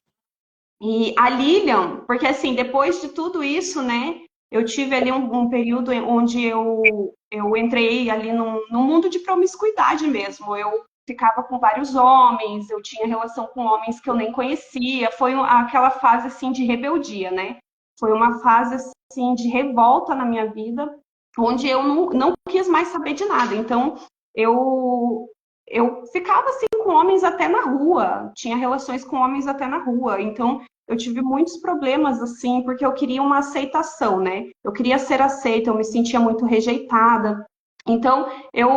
E a Lilian, porque assim, depois de tudo isso, né, eu tive ali um período onde eu entrei ali num mundo de promiscuidade mesmo. Eu ficava com vários homens, eu tinha relação com homens que eu nem conhecia. Foi aquela fase assim de rebeldia, né? Foi uma fase assim de revolta na minha vida, onde eu não quis mais saber de nada. Então, eu ficava assim com homens até na rua, tinha relações com homens até na rua. Então, eu tive muitos problemas, assim, porque eu queria uma aceitação, né? Eu queria ser aceita, eu me sentia muito rejeitada. Então, eu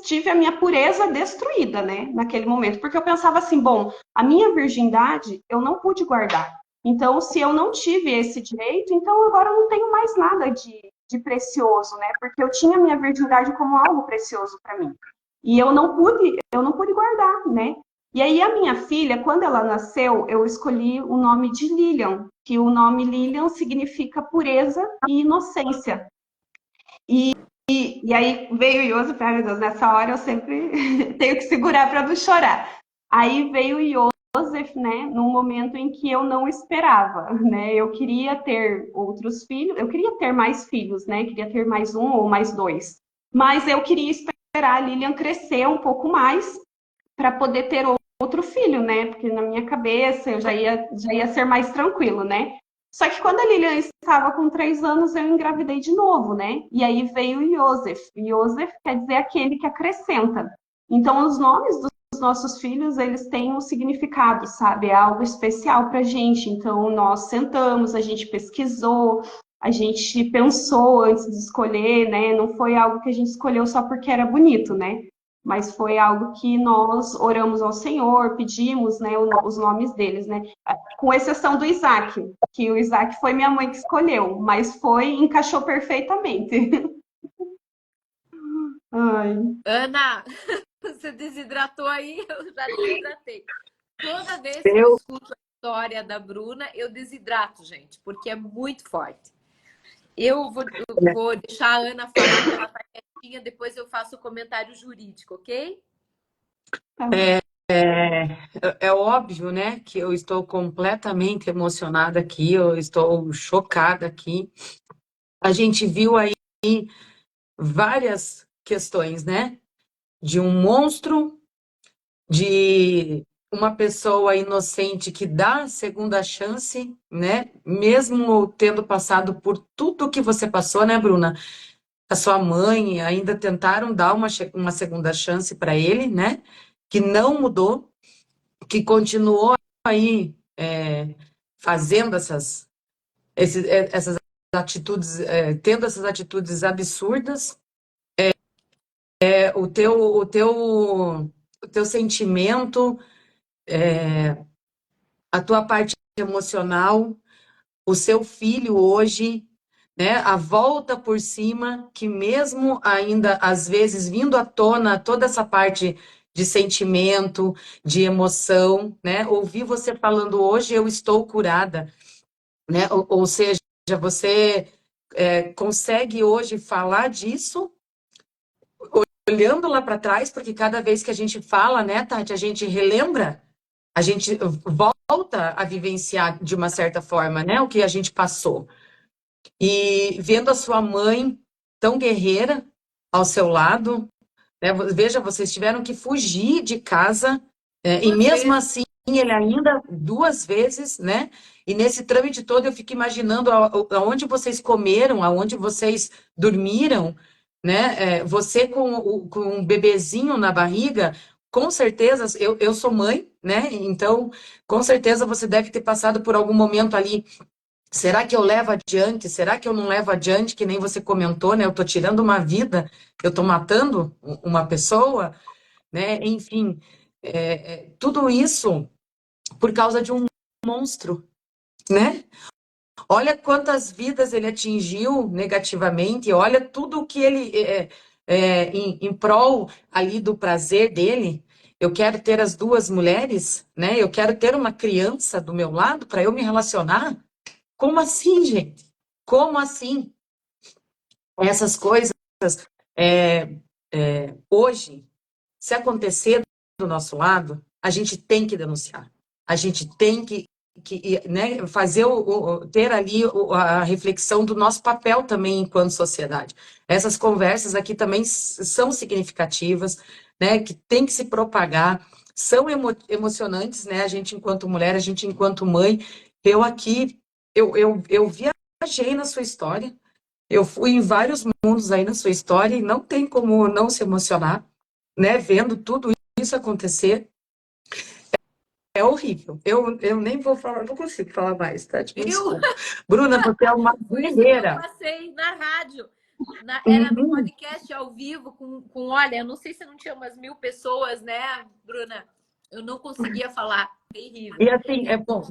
tive a minha pureza destruída, né? Naquele momento, porque eu pensava assim, bom, a minha virgindade eu não pude guardar. Então, se eu não tive esse direito, então agora eu não tenho mais nada de precioso, né? Porque eu tinha a minha virgindade como algo precioso para mim. E eu não pude guardar, né? E aí a minha filha, quando ela nasceu, eu escolhi o nome de Lilian, que o nome Lilian significa pureza e inocência. E aí veio o Joseph, ai meu Deus, nessa hora eu sempre tenho que segurar para não chorar. Aí veio o Joseph, né, num momento em que eu não esperava, né? Eu queria ter outros filhos, eu queria ter mais filhos, né? Queria ter mais um ou mais dois. Mas eu queria esperar a Lilian crescer um pouco mais para poder ter outro filho, né? Porque na minha cabeça eu já ia ser mais tranquilo, né? Só que quando a Lilian estava com 3 anos, eu engravidei de novo, né? E aí veio o Joseph. Joseph quer dizer aquele que acrescenta. Então, os nomes dos nossos filhos, eles têm um significado, sabe? É algo especial para a gente. Então, nós sentamos, a gente pesquisou, a gente pensou antes de escolher, né? Não foi algo que a gente escolheu só porque era bonito, né? Mas foi algo que nós oramos ao Senhor, pedimos, né, os nomes deles, né? Com exceção do Isaac, que o Isaac foi minha mãe que escolheu, mas encaixou perfeitamente. Ai. Ana, você desidratou aí, eu já desidratei. Toda vez que eu Eu, escuto a história da Bruna, eu desidrato, gente, porque é muito forte. Eu vou deixar a Ana falar que ela está quietinha, depois eu faço o comentário jurídico, ok? é, é, é óbvio, né, que eu estou completamente emocionada aqui, eu estou chocada aqui. A gente viu aí várias questões, né? De um monstro, de uma pessoa inocente que dá a segunda chance, né? Mesmo tendo passado por tudo que você passou, né, Bruna? A sua mãe ainda tentaram dar uma segunda chance para ele, né? Que não mudou, que continuou aí fazendo essas atitudes, tendo essas atitudes absurdas. O teu sentimento, a tua parte emocional, o seu filho hoje, né, a volta por cima, que mesmo ainda, às vezes, vindo à tona toda essa parte de sentimento, de emoção, né, ouvir você falando hoje, eu estou curada, né, ou seja, você consegue hoje falar disso, olhando lá para trás, porque cada vez que a gente fala, né, Tati, a gente relembra, a gente volta a vivenciar de uma certa forma, né, o que a gente passou. E vendo a sua mãe tão guerreira ao seu lado, né, veja, vocês tiveram que fugir de casa, e mesmo assim ele ainda 2 vezes, né? E nesse trâmite todo eu fico imaginando aonde vocês comeram, aonde vocês dormiram, né? Você com um bebezinho na barriga, com certeza, eu sou mãe, né? Então, com certeza você deve ter passado por algum momento ali. Será que eu levo adiante? Será que eu não levo adiante? Que nem você comentou, né? Eu tô tirando uma vida, eu tô matando uma pessoa, né? Enfim, tudo isso por causa de um monstro, né? Olha quantas vidas ele atingiu negativamente, olha tudo que ele em prol ali do prazer dele. Eu quero ter as duas mulheres, né? Eu quero ter uma criança do meu lado para eu me relacionar. Como assim, gente? Como assim? Essas coisas, hoje, se acontecer do nosso lado, a gente tem que denunciar. A gente tem né, fazer ter ali a reflexão do nosso papel também enquanto sociedade. Essas conversas aqui também são significativas, né, que tem que se propagar, são emocionantes, né, a gente enquanto mulher, a gente enquanto mãe. Eu aqui, eu viajei na sua história, eu fui em vários mundos aí na sua história e não tem como não se emocionar, né, vendo tudo isso acontecer. É horrível. Eu nem vou falar, não consigo falar mais, tá? Tipo, desculpa. Bruna, você é uma Por isso que eu guerreira. passei na rádio. Era no Uhum. podcast ao vivo olha, eu não sei se não tinha umas 1000 pessoas, né, Bruna? Eu não conseguia falar. Terrível. E assim, é bom.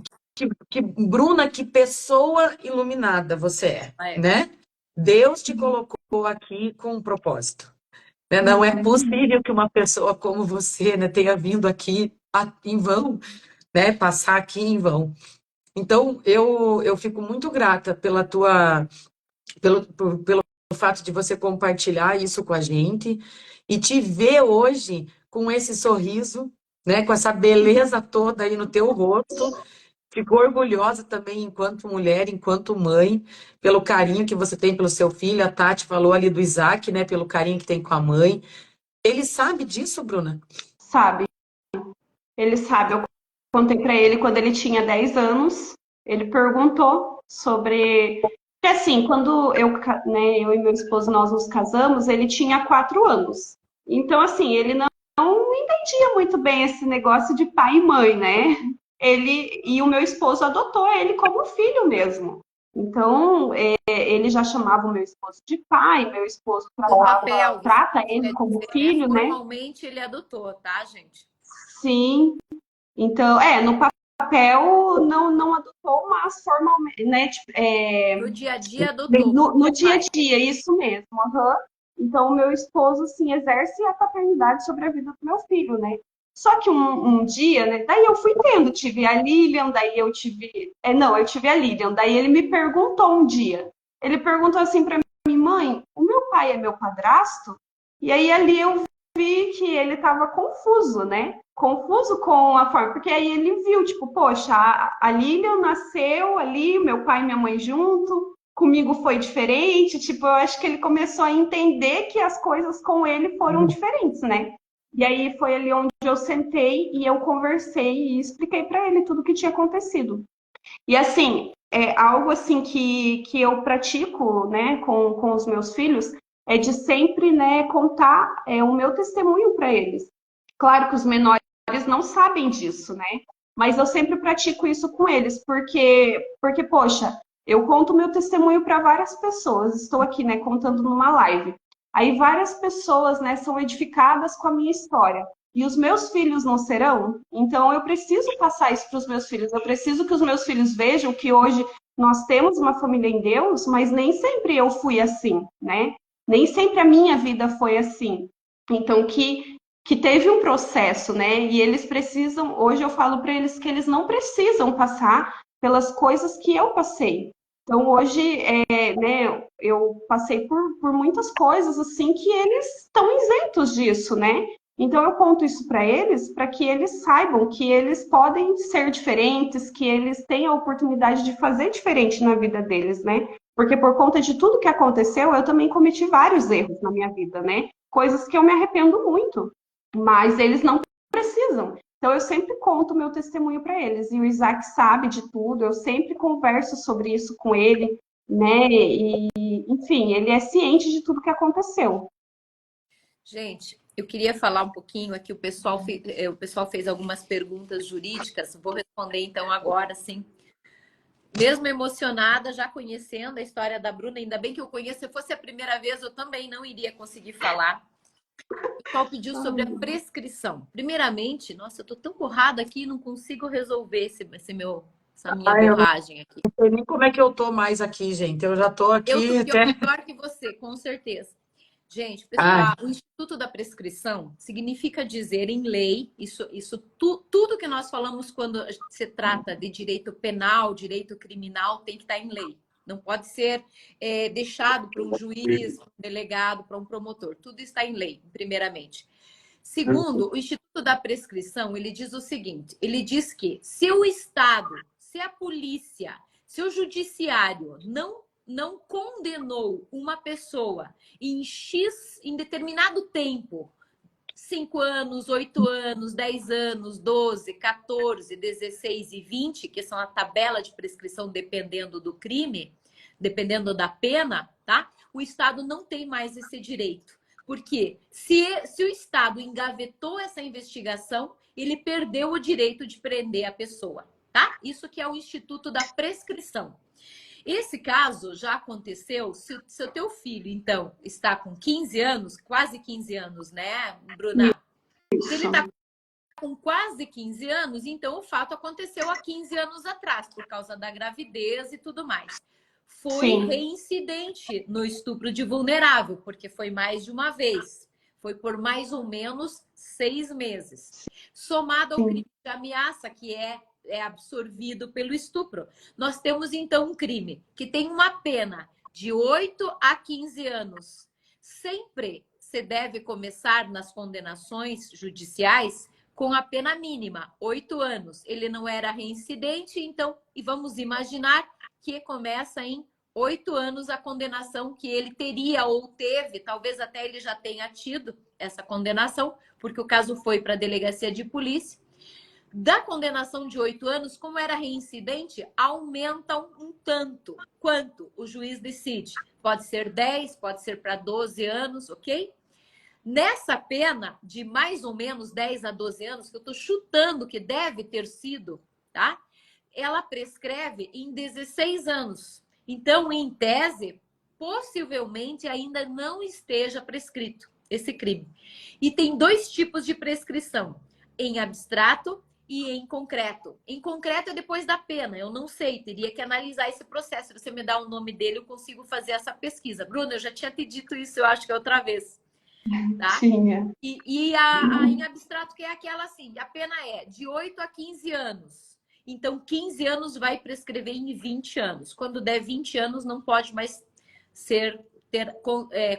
Bruna, que pessoa iluminada você é, É. né? Deus te colocou aqui com um propósito. né? Não é possível que uma pessoa como você, né, tenha vindo aqui em vão, né, passar aqui em vão. Então, eu fico muito grata pelo fato de você compartilhar isso com a gente e te ver hoje com esse sorriso, né, com essa beleza toda aí no teu rosto. Fico orgulhosa também enquanto mulher, enquanto mãe, pelo carinho que você tem pelo seu filho. A Tati falou ali do Isaac, né, pelo carinho que tem com a mãe. Ele sabe disso, Bruna? Sabe? Ele sabe, eu contei para ele quando ele tinha 10 anos, ele perguntou sobre. Porque assim, quando eu e meu esposo nós nos casamos, ele tinha 4 anos. Então, assim, ele não entendia muito bem esse negócio de pai e mãe, né? E o meu esposo adotou ele como filho mesmo. Então, ele já chamava o meu esposo de pai, meu esposo O papel, trata você ele quer como dizer, né? filho, né? Formalmente ele adotou, tá, gente? Sim. Então, no papel não adotou, mas formalmente, né? Tipo, No dia a dia adotou, no como dia a pai. dia, isso mesmo. Aham. Então, o meu esposo, sim, exerce a paternidade sobre a vida do meu filho, né? Só que um dia, né? Daí eu fui tendo, tive a Lilian, daí eu tive. Não, eu tive a Lilian. Daí ele me perguntou um dia. Ele perguntou assim para mim, mãe, o meu pai é meu padrasto? E aí ali eu vi que ele estava confuso, né? Confuso com a forma, porque aí ele viu, tipo, poxa, a Lilian nasceu ali, meu pai e minha mãe junto, comigo foi diferente, tipo, eu acho que ele começou a entender que as coisas com ele foram diferentes, né? E aí foi ali onde eu sentei e eu conversei e expliquei para ele tudo o que tinha acontecido. E assim, é algo assim que eu pratico, né, com os meus filhos, é de sempre, né, contar o meu testemunho para eles. Claro que os menores não sabem disso, né? Mas eu sempre pratico isso com eles, porque poxa, eu conto meu testemunho para várias pessoas. Estou aqui, né, contando numa live. Aí várias pessoas, né, são edificadas com a minha história. E os meus filhos não serão? Então eu preciso passar isso para os meus filhos. Eu preciso que os meus filhos vejam que hoje nós temos uma família em Deus, mas nem sempre eu fui assim, né? Nem sempre a minha vida foi assim. Então que teve um processo, né? E eles precisam, hoje eu falo para eles que eles não precisam passar pelas coisas que eu passei. Então hoje, né, eu passei por muitas coisas assim que eles estão isentos disso, né? Então eu conto isso para que eles saibam que eles podem ser diferentes, que eles têm a oportunidade de fazer diferente na vida deles, né? Porque por conta de tudo que aconteceu, eu também cometi vários erros na minha vida, né? Coisas que eu me arrependo muito, mas eles não precisam. Então eu sempre conto o meu testemunho para eles. E o Isaac sabe de tudo, eu sempre converso sobre isso com ele, né? E, enfim, ele é ciente de tudo que aconteceu. Gente, eu queria falar um pouquinho aqui, o pessoal fez algumas perguntas jurídicas, vou responder então agora, sim. Mesmo emocionada, já conhecendo a história da Bruna, ainda bem que eu conheço, se fosse a primeira vez, eu também não iria conseguir falar. O pessoal pediu sobre a prescrição. Primeiramente, nossa, eu tô tão borrada aqui, não consigo resolver essa minha Eu não borragem aqui. sei nem como é que eu tô mais aqui, gente. Eu já tô Eu tô aqui até. pior que você, com certeza. Gente, Ai, pessoal, o Instituto da Prescrição significa dizer em lei, tudo que nós falamos quando se trata de direito penal, direito criminal, tem que estar em lei. Não pode ser deixado para um juiz, para um delegado, para um promotor. Tudo está em lei, primeiramente. Segundo, o Instituto da Prescrição, ele diz o seguinte, ele diz que se o Estado, se a polícia, se o judiciário não condenou uma pessoa em determinado tempo, 5 anos, 8 anos, 10 anos, 12, 14, 16 e 20, que são a tabela de prescrição dependendo do crime, dependendo da pena, tá? O Estado não tem mais esse direito. Porque se o Estado engavetou essa investigação, ele perdeu o direito de prender a pessoa, tá? Isso que é o Instituto da Prescrição. Esse caso já aconteceu, se o teu filho, então, está com 15 anos, quase 15 anos, né, Bruna? Se ele está com quase 15 anos, então o fato aconteceu há 15 anos atrás, por causa da gravidez e tudo mais. Foi Sim. reincidente no estupro de vulnerável, porque foi mais de uma vez. Foi por mais ou menos 6 meses. Somado ao crime de ameaça, que é absorvido pelo estupro. Nós temos, então, um crime que tem uma pena de 8 a 15 anos. Sempre se deve começar nas condenações judiciais com a pena mínima, 8 anos. Ele não era reincidente, então, e vamos imaginar que começa em 8 anos a condenação que ele teria ou teve, talvez até ele já tenha tido essa condenação, porque o caso foi para a delegacia de polícia. Da condenação de 8 anos, como era reincidente, aumentam um tanto. Quanto o juiz decide? Pode ser 10, pode ser para 12 anos, ok? Nessa pena de mais ou menos 10 a 12 anos, que eu estou chutando que deve ter sido, tá? Ela prescreve em 16 anos. Então, em tese, possivelmente ainda não esteja prescrito esse crime. E tem 2 tipos de prescrição, em abstrato e em concreto. Em concreto é depois da pena, eu não sei, teria que analisar esse processo. Se você me dá o nome dele, eu consigo fazer essa pesquisa. Bruna, eu já tinha te dito isso, eu acho que outra vez. Tá? Tinha. E a em abstrato, que é aquela assim, a pena é de 8 a 15 anos. Então, 15 anos vai prescrever em 20 anos. Quando der 20 anos, não pode mais ter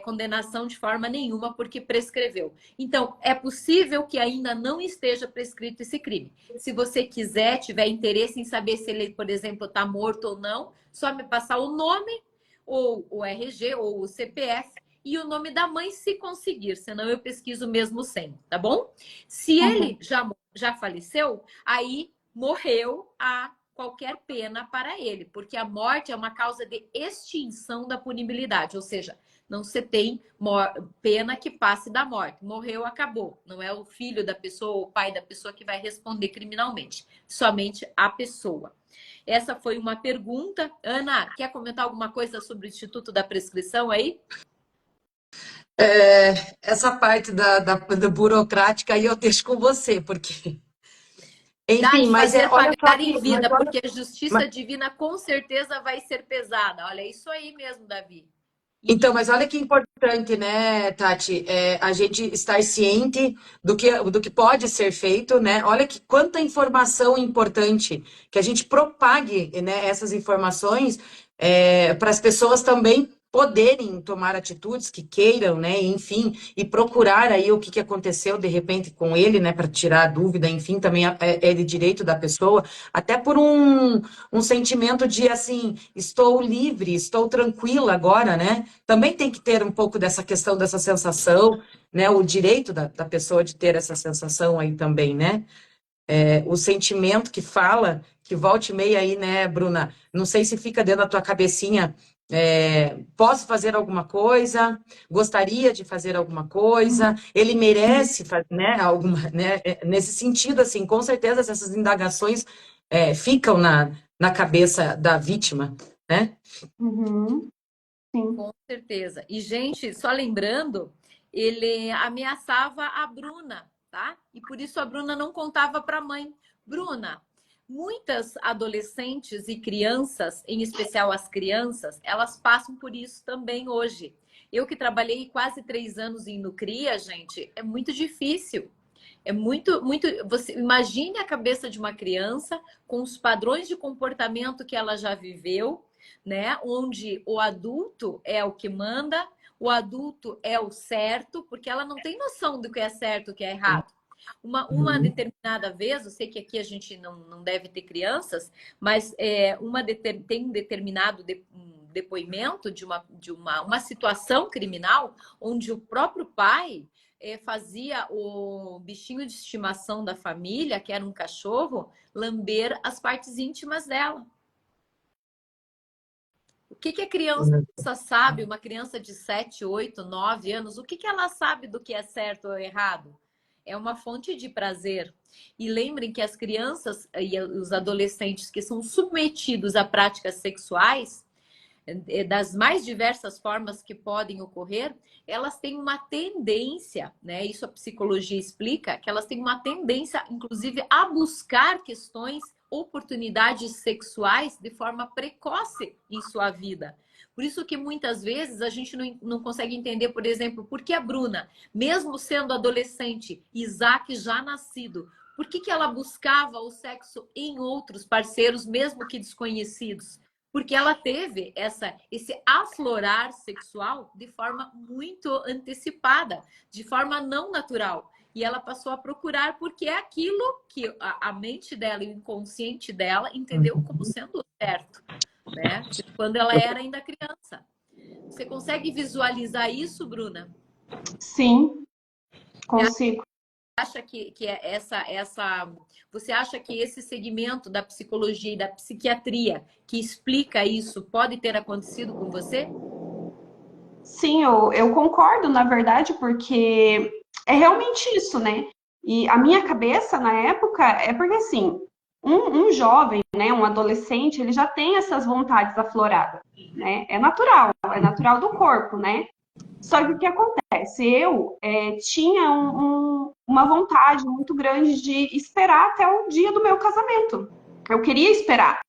condenação de forma nenhuma, porque prescreveu. Então, é possível que ainda não esteja prescrito esse crime. Se você quiser, tiver interesse em saber se ele, por exemplo, está morto ou não, só me passar o nome, ou o RG, ou o CPF, e o nome da mãe, se conseguir, senão eu pesquiso mesmo sem, tá bom? Se ele já faleceu, aí morreu a qualquer pena para ele, porque a morte é uma causa de extinção da punibilidade, ou seja, não se tem pena que passe da morte. Morreu, acabou. Não é o filho da pessoa ou o pai da pessoa que vai responder criminalmente, somente a pessoa. Essa foi uma pergunta. Ana, quer comentar alguma coisa sobre o Instituto da Prescrição aí? Essa parte da burocrática aí eu deixo com você, porque... Dá Enfim, de mas fazer olha só pagar em que... vida, porque a justiça mas- divina com certeza vai ser pesada. Olha, é isso aí mesmo, Davi. Então, mas olha que importante, né, Tati, a gente estar ciente do que pode ser feito, né? Olha que quanta informação importante que a gente propague, né, essas informações para as pessoas também poderem tomar atitudes que queiram, né, enfim, e procurar aí o que aconteceu de repente com ele, né, para tirar a dúvida, enfim, também é de direito da pessoa, até por um sentimento de assim, estou livre, estou tranquila agora, né? Também tem que ter um pouco dessa questão, dessa sensação, né? O direito da pessoa de ter essa sensação aí também, né? O sentimento que fala, que volta e meia aí, né, Bruna? Não sei se fica dentro da tua cabecinha. Posso fazer alguma coisa? Gostaria de fazer alguma coisa? Ele merece, né? Alguma, né? Nesse sentido, assim, com certeza essas indagações ficam na cabeça da vítima, né? Uhum. Sim. Com certeza. E, gente, só lembrando, ele ameaçava a Bruna, tá? E por isso a Bruna não contava para a mãe. Bruna, muitas adolescentes e crianças, em especial as crianças, elas passam por isso também hoje. Eu que trabalhei quase 3 anos em Nucria, gente, é muito difícil. É muito, muito. Você imagine a cabeça de uma criança com os padrões de comportamento que ela já viveu, né? Onde o adulto é o que manda, o adulto é o certo, porque ela não tem noção do que é certo e o que é errado. Uma determinada vez, eu sei que aqui a gente não deve ter crianças, mas tem um determinado depoimento de uma situação criminal onde o próprio pai fazia o bichinho de estimação da família, que era um cachorro, lamber as partes íntimas dela. O que a criança sabe, uma criança de 7, 8, 9 anos, o que ela sabe do que é certo ou errado? É uma fonte de prazer. E lembrem que as crianças e os adolescentes que são submetidos a práticas sexuais, das mais diversas formas que podem ocorrer, elas têm uma tendência, né? Isso a psicologia explica, que elas têm uma tendência, inclusive, a buscar questões oportunidades sexuais de forma precoce em sua vida. Por isso que muitas vezes a gente não consegue entender, por exemplo, por que a Bruna, mesmo sendo adolescente, Isaac já nascido, por que ela buscava o sexo em outros parceiros, mesmo que desconhecidos? Porque ela teve esse aflorar sexual de forma muito antecipada, de forma não natural. E ela passou a procurar porque é aquilo que a mente dela e o inconsciente dela entendeu como sendo certo, né? Quando ela era ainda criança. Você consegue visualizar isso, Bruna? Sim, consigo. Acha que você acha que esse segmento da psicologia e da psiquiatria que explica isso pode ter acontecido com você? Sim, eu concordo, na verdade, porque é realmente isso, né? E a minha cabeça na época é porque assim, um jovem, né, um adolescente, ele já tem essas vontades afloradas, né? É natural do corpo, né? Só que o que acontece? Eu tinha uma vontade muito grande de esperar até o dia do meu casamento. Eu queria esperar,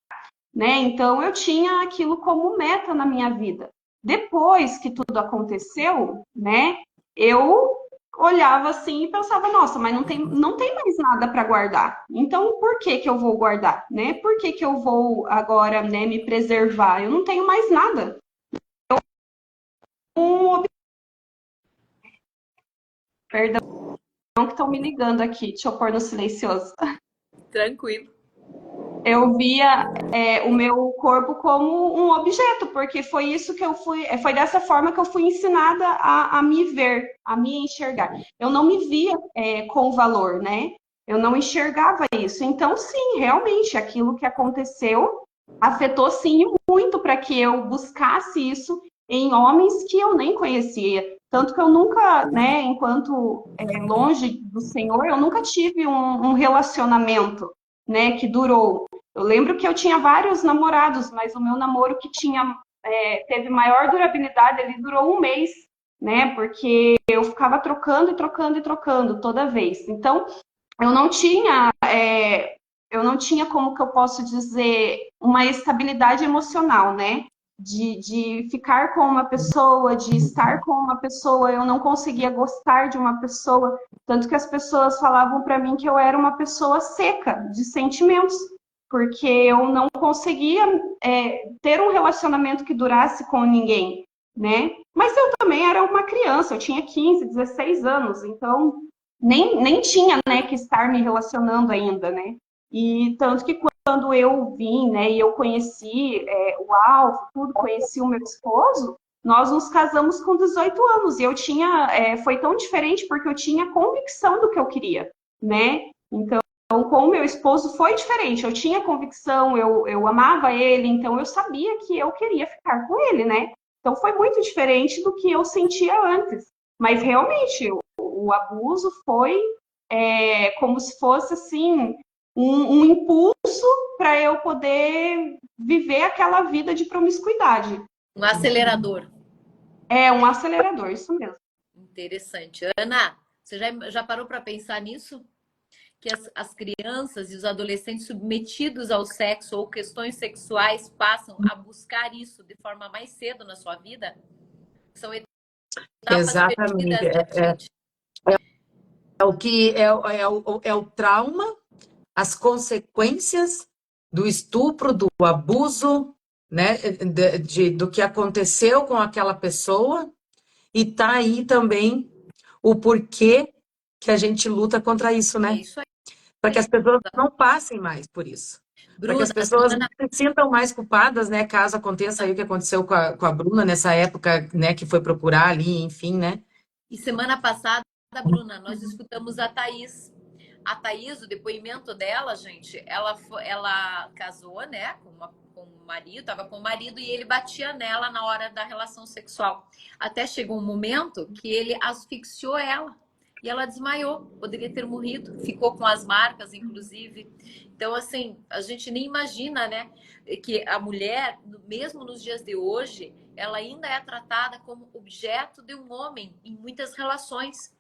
né? Então eu tinha aquilo como meta na minha vida. Depois que tudo aconteceu, né? Eu olhava assim e pensava, nossa, mas não tem mais nada para guardar. Então por que que eu vou guardar, né? Por que que eu vou agora, né, me preservar? Eu não tenho mais nada. Um, perdão que estão me ligando aqui, deixa eu pôr no silencioso. Tranquilo. Eu via o meu corpo como um objeto, porque foi isso que eu fui, foi dessa forma que eu fui ensinada a me ver, a me enxergar. Eu não me via com valor, né? Eu não enxergava isso. Então, sim, realmente, aquilo que aconteceu afetou, sim, muito para que eu buscasse isso em homens que eu nem conhecia. Tanto que eu nunca, né, enquanto longe do Senhor, eu nunca tive um relacionamento, né, que durou. Eu lembro que eu tinha vários namorados, mas o meu namoro que teve maior durabilidade, ele durou um mês, né? Porque eu ficava trocando e trocando e trocando toda vez. Então, eu não tinha, como que eu posso dizer, uma estabilidade emocional, né? De ficar com uma pessoa, de estar com uma pessoa, eu não conseguia gostar de uma pessoa, tanto que as pessoas falavam para mim que eu era uma pessoa seca de sentimentos, porque eu não conseguia ter um relacionamento que durasse com ninguém, né? Mas eu também era uma criança, eu tinha 15, 16 anos, então nem tinha, né, que estar me relacionando ainda, né? E tanto que quando eu vim, né, e eu conheci o Alvo, tudo, conheci o meu esposo, nós nos casamos com 18 anos. E eu tinha, foi tão diferente porque eu tinha convicção do que eu queria, né? Então, com o meu esposo foi diferente. Eu tinha convicção, eu amava ele, então eu sabia que eu queria ficar com ele, né? Então foi muito diferente do que eu sentia antes. Mas realmente, o abuso foi como se fosse assim um impulso para eu poder viver aquela vida de promiscuidade. Um acelerador. É um acelerador, isso mesmo. Interessante. Ana, você já parou para pensar nisso? Que as crianças e os adolescentes submetidos ao sexo ou questões sexuais passam a buscar isso de forma mais cedo na sua vida? São etapas Exatamente. perdidas da gente. É o que é o trauma, as consequências do estupro, do abuso, né, do que aconteceu com aquela pessoa, e tá aí também o porquê que a gente luta contra isso, É né? isso aí. Para que as pessoas não passem mais por isso. Para que Bruna, as pessoas não semana, se sintam mais culpadas, né? Caso aconteça aí o que aconteceu com a Bruna nessa época, né? Que foi procurar ali, enfim, né? e semana passada, Bruna, nós escutamos a Thaís. A Thaís, o depoimento dela, gente, ela casou, né, com o marido, estava com o marido e ele batia nela na hora da relação sexual. Até chegou um momento que ele asfixiou ela e ela desmaiou, poderia ter morrido, ficou com as marcas, inclusive. Então, assim, a gente nem imagina, né, que a mulher, mesmo nos dias de hoje, ela ainda é tratada como objeto de um homem em muitas relações.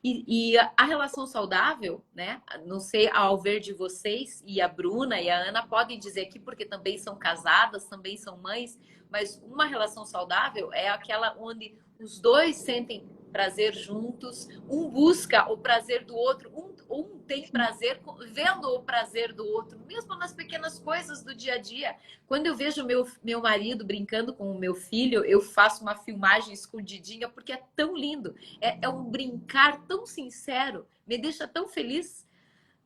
E a relação saudável, né? Não sei, ao ver de vocês, e a Bruna e a Ana podem dizer aqui, porque também são casadas, também são mães, mas uma relação saudável é aquela onde os dois sentem prazer juntos, um busca o prazer do outro, um tem prazer vendo o prazer do outro, mesmo nas pequenas coisas do dia a dia. Quando eu vejo meu marido brincando com o meu filho, eu faço uma filmagem escondidinha, porque é tão lindo. É um brincar tão sincero, me deixa tão feliz,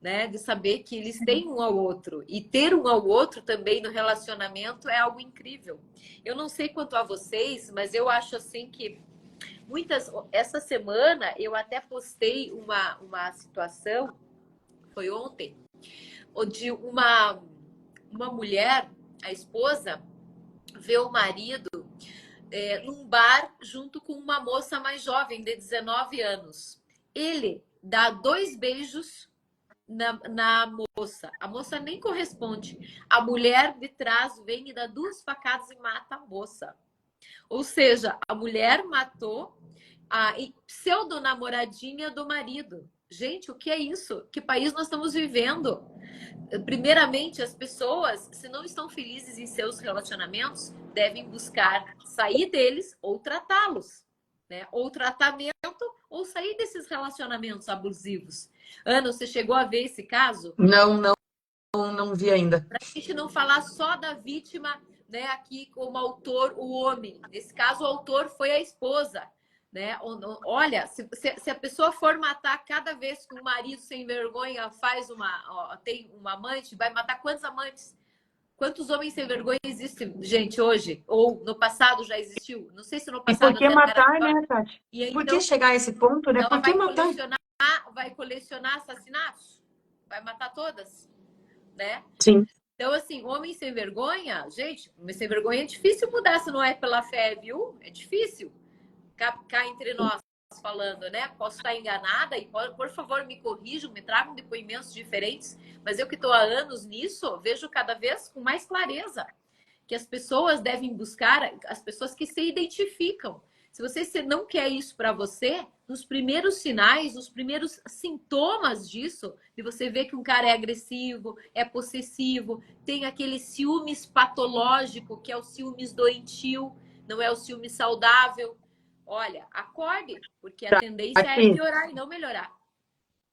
né, de saber que eles têm um ao outro. E ter um ao outro também no relacionamento é algo incrível. Eu não sei quanto a vocês, mas eu acho assim que essa semana eu até postei uma situação, foi ontem, onde uma mulher, a esposa, vê o marido num bar junto com uma moça mais jovem, de 19 anos. Ele dá 2 beijos na moça. A moça nem corresponde. A mulher de trás vem e dá 2 facadas e mata a moça. Ou seja, a mulher matou a pseudo-namoradinha do marido. Gente, o que é isso? Que país nós estamos vivendo? Primeiramente, as pessoas, se não estão felizes em seus relacionamentos, devem buscar sair deles ou tratá-los, né? Ou tratamento, ou sair desses relacionamentos abusivos. Ana, você chegou a ver esse caso? Não vi ainda. Para a gente não falar só da vítima, né? Aqui como autor, o homem. Nesse caso, o autor foi a esposa. Né? Olha, se a pessoa for matar cada vez que um marido sem vergonha tem uma amante, vai matar quantos amantes? Quantos homens sem vergonha existem, gente, hoje? Ou no passado já existiu? Não sei se no E passado por que matar, né, Tati? E Por então, que chegar a esse ponto, né? ela Por que matar? vai colecionar assassinatos? Vai matar todas, né? Sim. Então, assim, homem sem vergonha, gente, homem sem vergonha é difícil mudar se não é pela fé, viu? É difícil. Cá entre nós falando, né? Posso estar enganada e, por favor, me corrijam, me tragam depoimentos diferentes, mas eu que estou há anos nisso, vejo cada vez com mais clareza que as pessoas devem buscar as pessoas que se identificam. Se você não quer isso para você, nos primeiros sinais, nos primeiros sintomas disso, de você ver que um cara é agressivo, é possessivo, tem aquele ciúmes patológico, que é o ciúmes doentio, não é o ciúme saudável. Olha, acorde, porque a tendência é piorar e não melhorar.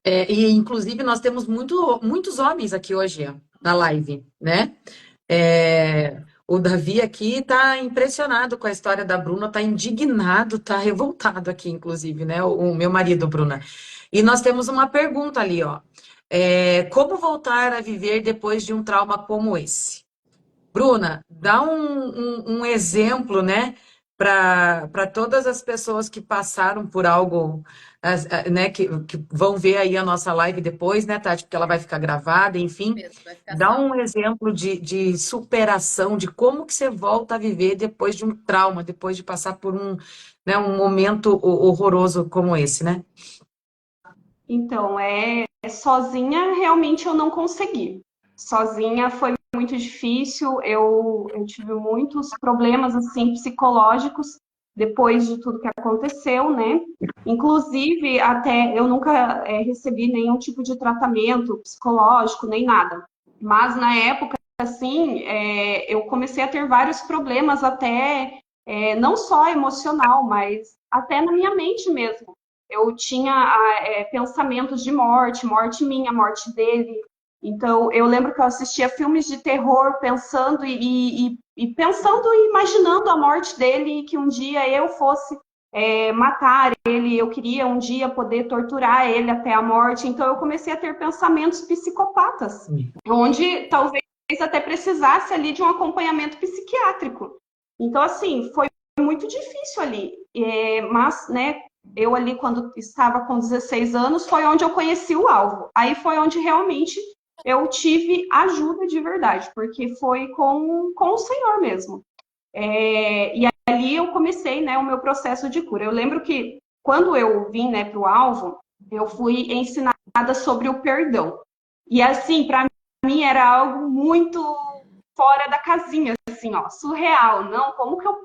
E, inclusive, nós temos muitos homens aqui hoje ó, na live, né? O Davi aqui está impressionado com a história da Bruna, está indignado, está revoltado aqui, inclusive, né? O meu marido, Bruna. E nós temos uma pergunta ali, ó. Como voltar a viver depois de um trauma como esse? Bruna, dá um exemplo, né, para todas as pessoas que passaram por algo, né, que vão ver aí a nossa live depois, né, Tati, porque ela vai ficar gravada, enfim. Dá um exemplo de superação, de como que você volta a viver depois de um trauma, depois de passar por né, um momento horroroso como esse, né? Então, sozinha realmente eu não consegui. Sozinha foi muito difícil, eu tive muitos problemas assim psicológicos depois de tudo que aconteceu, né? Inclusive, até eu nunca recebi nenhum tipo de tratamento psicológico, nem nada. Mas na época, assim, eu comecei a ter vários problemas, até não só emocional, mas até na minha mente mesmo. Eu tinha pensamentos de morte minha, morte dele. Então, eu lembro que eu assistia filmes de terror pensando pensando e imaginando a morte dele e que um dia eu fosse matar ele, eu queria um dia poder torturar ele até a morte. Então, eu comecei a ter pensamentos psicopatas, onde talvez até precisasse ali de um acompanhamento psiquiátrico. Então, assim, foi muito difícil ali. Mas, né, eu ali, quando estava com 16 anos, foi onde eu conheci o alvo. Aí foi onde realmente eu tive ajuda de verdade, porque foi com o Senhor mesmo. E ali eu comecei, né, o meu processo de cura. Eu lembro que quando eu vim, né, para o alvo, eu fui ensinada sobre o perdão. E assim, para mim era algo muito, fora da casinha, assim, ó, surreal. Não, como que eu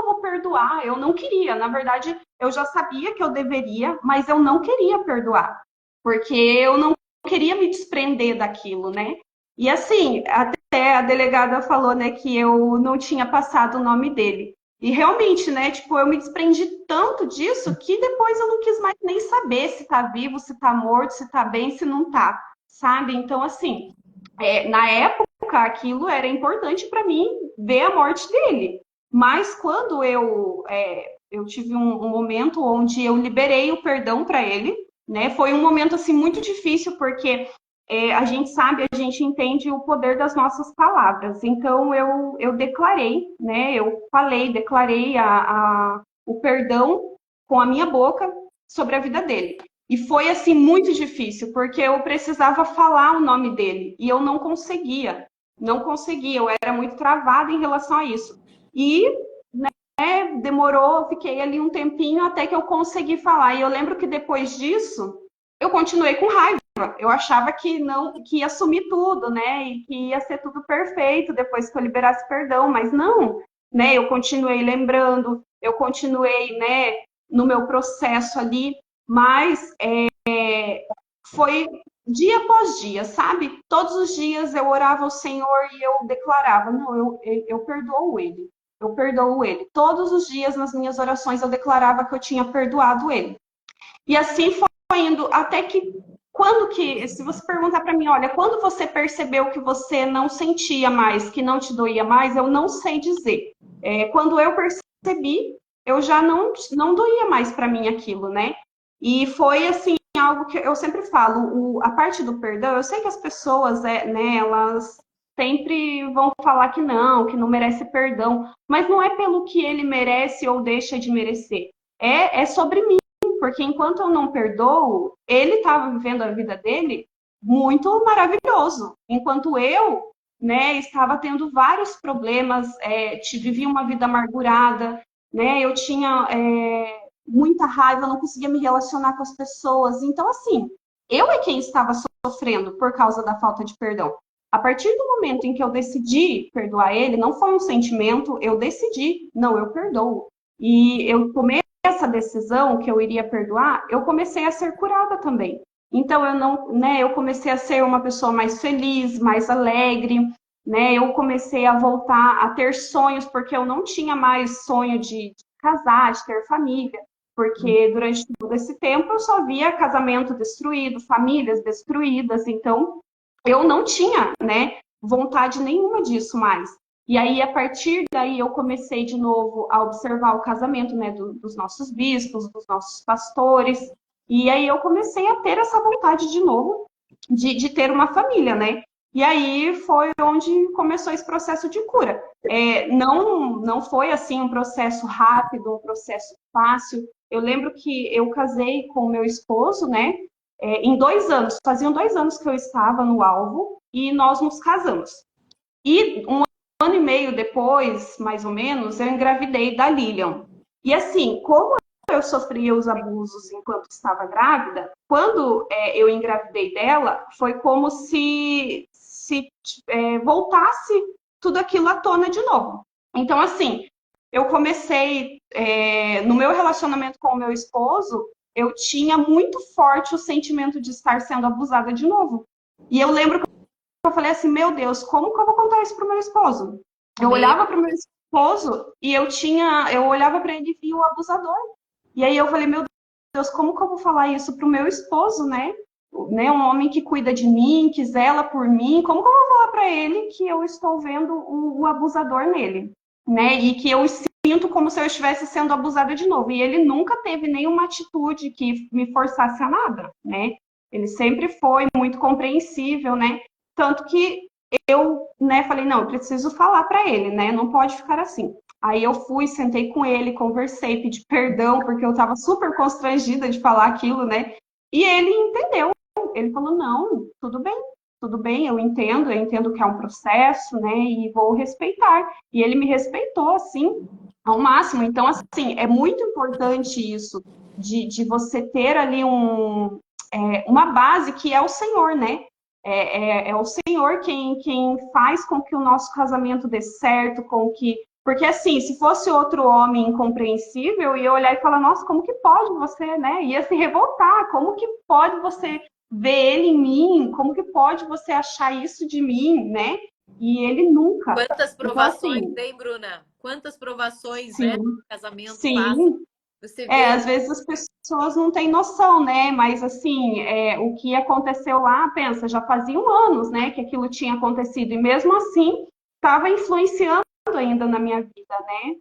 vou perdoar? Eu não queria, na verdade, eu já sabia que eu deveria, mas eu não queria perdoar, porque eu não queria me desprender daquilo, né? E assim, até a delegada falou, né, que eu não tinha passado o nome dele. E realmente, né, tipo, eu me desprendi tanto disso que depois eu não quis mais nem saber se tá vivo, se tá morto, se tá bem, se não tá, sabe? Então, assim, na época, aquilo era importante para mim ver a morte dele. Mas quando eu tive um momento onde eu liberei o perdão para ele, né? Foi um momento assim muito difícil porque a gente sabe, a gente entende o poder das nossas palavras. Então eu declarei, né? Declarei o perdão com a minha boca sobre a vida dele. E foi, assim, muito difícil, porque eu precisava falar o nome dele, e eu não conseguia, eu era muito travada em relação a isso. E, demorou, fiquei ali um tempinho até que eu consegui falar. E eu lembro que depois disso, eu continuei com raiva. Eu achava que não, que ia sumir tudo, né? E que ia ser tudo perfeito depois que eu liberasse perdão, mas não, né? Eu continuei lembrando, eu continuei, né, no meu processo ali, mas foi dia após dia, sabe? Todos os dias eu orava ao Senhor e eu declarava, não, eu perdoo ele, eu perdoo ele. Todos os dias nas minhas orações eu declarava que eu tinha perdoado ele. E assim foi indo, até que se você perguntar para mim, olha, quando você percebeu que você não sentia mais, que não te doía mais, eu não sei dizer. Quando eu percebi, eu já não doía mais para mim aquilo, né? E foi assim algo que eu sempre falo, a parte do perdão, eu sei que as pessoas, né, elas sempre vão falar que não merece perdão, mas não é pelo que ele merece ou deixa de merecer. É sobre mim, porque enquanto eu não perdoo, ele estava vivendo a vida dele muito maravilhoso, enquanto eu, né, estava tendo vários problemas, vivia uma vida amargurada, né, eu tinha muita raiva, eu não conseguia me relacionar com as pessoas. Então, assim, eu é quem estava sofrendo por causa da falta de perdão. A partir do momento em que eu decidi perdoar ele, não foi um sentimento, eu decidi, não, eu perdoo. E eu tomei essa decisão que eu iria perdoar, eu comecei a ser curada também. Então, eu comecei a ser uma pessoa mais feliz, mais alegre, né? Eu comecei a voltar a ter sonhos, porque eu não tinha mais sonho de casar, de ter família, porque durante todo esse tempo eu só via casamento destruído, famílias destruídas, então eu não tinha, né, vontade nenhuma disso mais. E aí, a partir daí, eu comecei de novo a observar o casamento, né, dos nossos bispos, dos nossos pastores, e aí eu comecei a ter essa vontade de novo de ter uma família, né? E aí foi onde começou esse processo de cura. Não foi assim um processo rápido, um processo fácil. Eu lembro que eu casei com o meu esposo, né? Em 2 anos, faziam 2 anos que eu estava no alvo e nós nos casamos. E um ano e meio depois, mais ou menos, eu engravidei da Lilian. E assim, como eu sofria os abusos enquanto estava grávida, quando eu engravidei dela, foi como se voltasse tudo aquilo à tona de novo. Então, assim, eu comecei, no meu relacionamento com o meu esposo, eu tinha muito forte o sentimento de estar sendo abusada de novo. E eu lembro que eu falei assim, meu Deus, como que eu vou contar isso pro meu esposo? Eu olhava pro meu esposo e eu olhava para ele e via o abusador. E aí eu falei, meu Deus, como que eu vou falar isso pro meu esposo, né? Um homem que cuida de mim, que zela por mim, como que eu vou falar para ele que eu estou vendo o abusador nele, né? E que eu sinto como se eu estivesse sendo abusada de novo. E ele nunca teve nenhuma atitude que me forçasse a nada, né? Ele sempre foi muito compreensível, né? Tanto que eu, né, falei, não, eu preciso falar para ele, né? Não pode ficar assim. Aí eu fui, sentei com ele, conversei, pedi perdão, porque eu estava super constrangida de falar aquilo, né? E ele entendeu. Ele falou, não, tudo bem, eu entendo que é um processo, né? E vou respeitar. E ele me respeitou, assim, ao máximo. Então, assim, é muito importante isso, de você ter ali uma base que é o Senhor, né? É o Senhor quem faz com que o nosso casamento dê certo, porque assim, se fosse outro homem incompreensível, ia olhar e falar, nossa, como que pode você, né? Ia se revoltar, como que pode você ver ele em mim? Como que pode você achar isso de mim, né? E ele nunca. Quantas Então, provações, assim, hein, Bruna? Quantas provações, né? sim, O casamento passa. sim. Você vê, Às vezes as pessoas não têm noção, né? Mas assim, o que aconteceu lá, pensa, já faziam anos, né, que aquilo tinha acontecido e mesmo assim estava influenciando ainda na minha vida, né?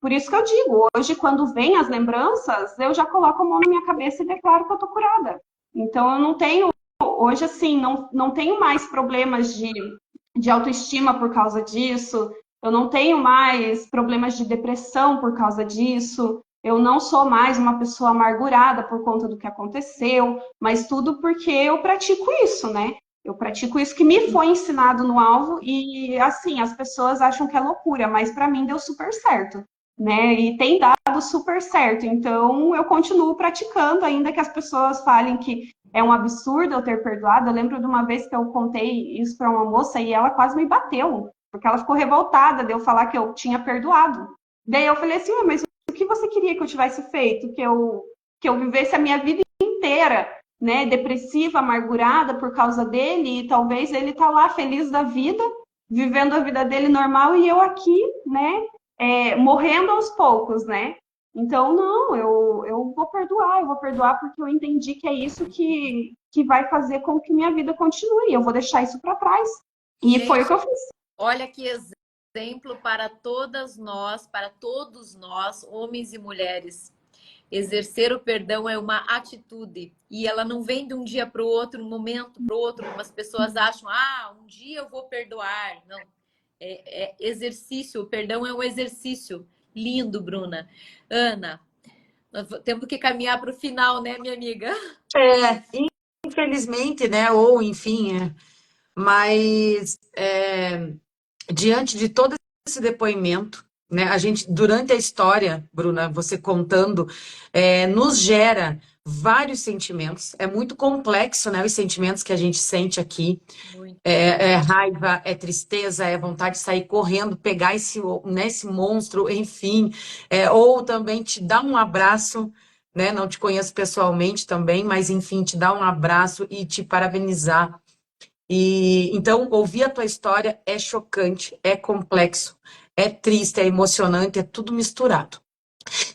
Por isso que eu digo, hoje quando vem as lembranças, eu já coloco a mão na minha cabeça e declaro que eu tô curada. Então eu não tenho, hoje assim, não tenho mais problemas de autoestima por causa disso, eu não tenho mais problemas de depressão por causa disso. Eu não sou mais uma pessoa amargurada por conta do que aconteceu, mas tudo porque eu pratico isso, né? Eu pratico isso que me foi ensinado no alvo e assim, as pessoas acham que é loucura, mas para mim deu super certo, né? E tem dado super certo. Então, eu continuo praticando, ainda que as pessoas falem que é um absurdo eu ter perdoado. Eu lembro de uma vez que eu contei isso para uma moça e ela quase me bateu, porque ela ficou revoltada de eu falar que eu tinha perdoado. Daí eu falei assim, mas o que você queria que eu tivesse feito? Que eu vivesse a minha vida inteira, né, depressiva, amargurada por causa dele, e talvez ele tá lá feliz da vida, vivendo a vida dele normal, e eu aqui, né, morrendo aos poucos, né? Então, não, eu vou perdoar porque eu entendi que é isso que vai fazer com que minha vida continue. Eu vou deixar isso para trás. E foi o que gente, eu fiz. olha que exemplo para todas nós, para todos nós, homens e mulheres. Exercer o perdão é uma atitude e ela não vem de um dia para o outro, um momento para o outro, como as pessoas acham, um dia eu vou perdoar. Não, é exercício, o perdão é um exercício. Lindo, Bruna. Ana, nós temos que caminhar para o final, né, minha amiga? É, infelizmente, né? Ou enfim, mas diante de todo esse depoimento, né, a gente, durante a história, Bruna, você contando, nos gera vários sentimentos. É muito complexo, né, os sentimentos que a gente sente aqui. Muito. É raiva, é tristeza, é vontade de sair correndo, pegar né, esse monstro, enfim. Ou também te dar um abraço, né? Não te conheço pessoalmente também, mas enfim, te dar um abraço e te parabenizar. E então, ouvir a tua história é chocante, é complexo, é triste, é emocionante, é tudo misturado.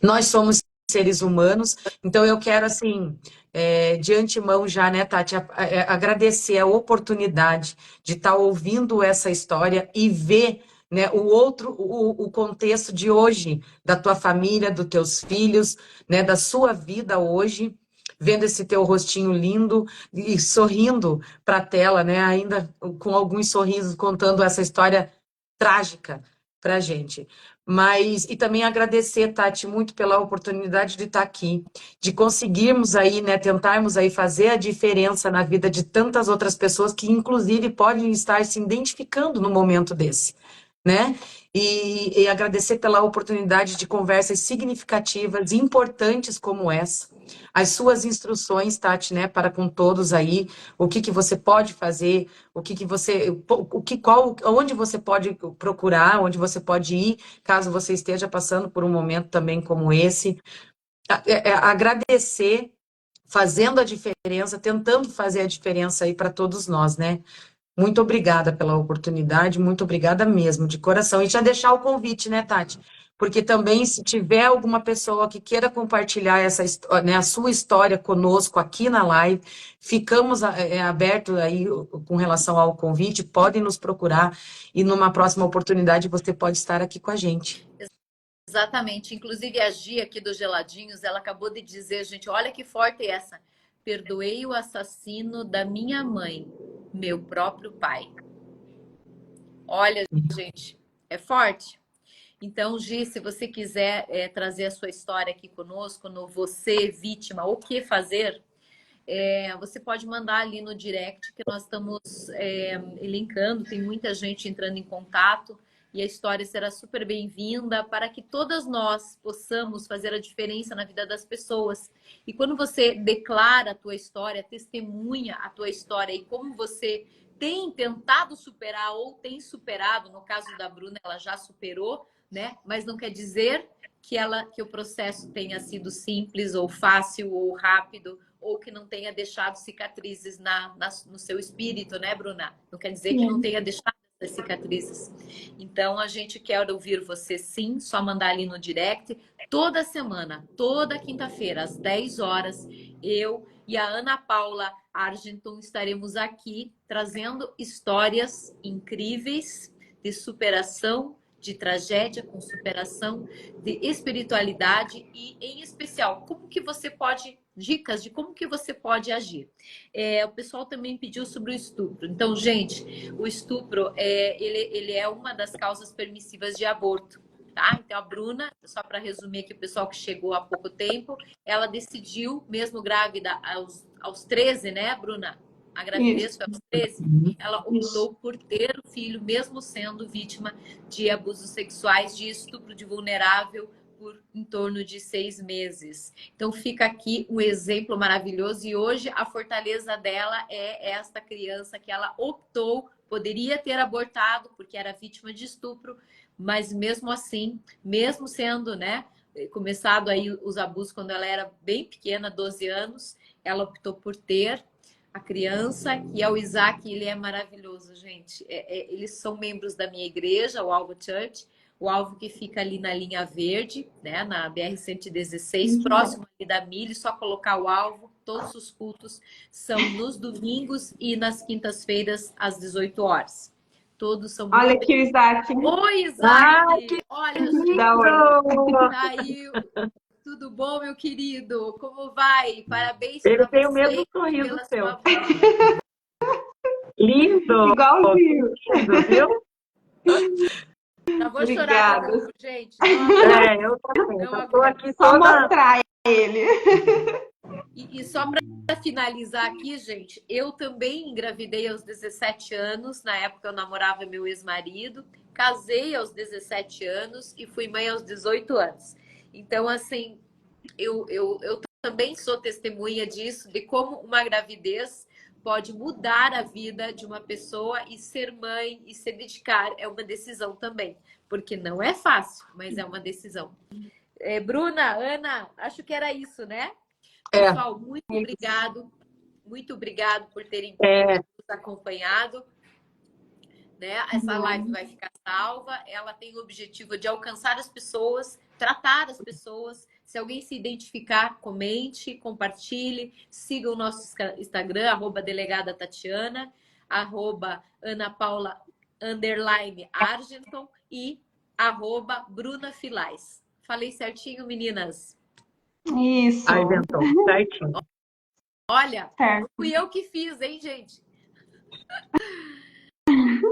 Nós somos seres humanos, então eu quero, assim, de antemão já, né, Tati, agradecer a oportunidade de estar ouvindo essa história e ver, né, o contexto de hoje, da tua família, dos teus filhos, né, da sua vida hoje, vendo esse teu rostinho lindo e sorrindo para a tela, né, ainda com alguns sorrisos, contando essa história trágica para a gente. Mas, e também agradecer, Tati, muito pela oportunidade de estar aqui, de conseguirmos aí, né, tentarmos aí fazer a diferença na vida de tantas outras pessoas que, inclusive, podem estar se identificando no momento desse, né? E agradecer pela oportunidade de conversas significativas e importantes como essa. As suas instruções, Tati, né, para com todos aí, o que você pode fazer, onde você pode procurar, onde você pode ir, caso você esteja passando por um momento também como esse. Agradecer, fazendo a diferença, tentando fazer a diferença aí para todos nós, né? Muito obrigada pela oportunidade, muito obrigada mesmo, de coração. E já deixar o convite, né, Tati? Porque também, se tiver alguma pessoa que queira compartilhar né, a sua história conosco aqui na live, ficamos abertos aí com relação ao convite, podem nos procurar e numa próxima oportunidade você pode estar aqui com a gente. Exatamente. Inclusive, a Gia aqui dos Geladinhos, ela acabou de dizer, gente, olha que forte essa. Perdoei o assassino da minha mãe, meu próprio pai. Olha, gente, é forte. Então, Gi, se você quiser trazer a sua história aqui conosco, no Você Vítima, o que fazer, você pode mandar ali no direct, que nós estamos linkando, tem muita gente entrando em contato. e a história será super bem-vinda para que todas nós possamos fazer a diferença na vida das pessoas. E quando você declara a tua história, testemunha a tua história e como você tem tentado superar ou tem superado, no caso da Bruna, ela já superou, né? Mas não quer dizer que o processo tenha sido simples ou fácil ou rápido ou que não tenha deixado cicatrizes no seu espírito, né, Bruna? Não quer dizer que não tenha deixado essas cicatrizes. Então, a gente quer ouvir você sim, só mandar ali no direct. Toda semana, toda quinta-feira, às 10 horas, eu e a Ana Paula Argenton estaremos aqui trazendo histórias incríveis de superação, de tragédia com superação, de espiritualidade e, em especial, como que você pode, dicas de como que você pode agir. O pessoal também pediu sobre o estupro. Então, gente, o estupro, ele é uma das causas permissivas de aborto. Tá? Então, a Bruna, só para resumir aqui, o pessoal que chegou há pouco tempo, ela decidiu, mesmo grávida aos 13, né, Bruna? A gravidez foi aos 13. Ela optou por ter o filho, mesmo sendo vítima de abusos sexuais, de estupro de vulnerável por em torno de 6 meses. Então, fica aqui um exemplo maravilhoso. E hoje, a fortaleza dela é esta criança que ela optou, poderia ter abortado, porque era vítima de estupro, mas mesmo assim, mesmo sendo, né, começado aí os abusos quando ela era bem pequena, 12 anos, ela optou por ter a criança, e o Isaac, ele é maravilhoso, gente. Eles são membros da minha igreja, o Alvo Church, o Alvo que fica ali na linha verde, né, na BR-116, próximo ali da Milha, só colocar o Alvo. Todos os cultos são nos domingos e nas quintas-feiras, às 18 horas. Todos são muito... Olha aqui o Isaac. Oi, Isaac! Olha, gente, Da tá aí. Tudo bom, meu querido? Como vai? Parabéns Ele para tem o você mesmo e sorriso pela seu. sua vida. Lindo! igualzinho. Lindo, viu? Já vou chorar de Obrigada. novo, gente. Não aguento, Eu também. não Já tô aguento. aqui Só toda... mostrar ele. E só para finalizar aqui, gente, eu também engravidei aos 17 anos. Na época eu namorava meu ex-marido. Casei aos 17 anos e fui mãe aos 18 anos. Então, assim, eu também sou testemunha disso, de como uma gravidez pode mudar a vida de uma pessoa, e ser mãe e se dedicar é uma decisão também. Porque não é fácil, mas é uma decisão. Bruna, Ana, acho que era isso, né? Pessoal, muito obrigado por terem nos acompanhado. Né? Essa live vai ficar salva. Ela tem o objetivo de alcançar as pessoas, tratar as pessoas. Se alguém se identificar, comente, compartilhe, siga o nosso Instagram, @delegadatatiana, @AnaPaula_Argenton e @BrunaFilais. Falei certinho, meninas? Isso. Argenton, certinho. Olha, Certo. fui eu que fiz, hein, gente?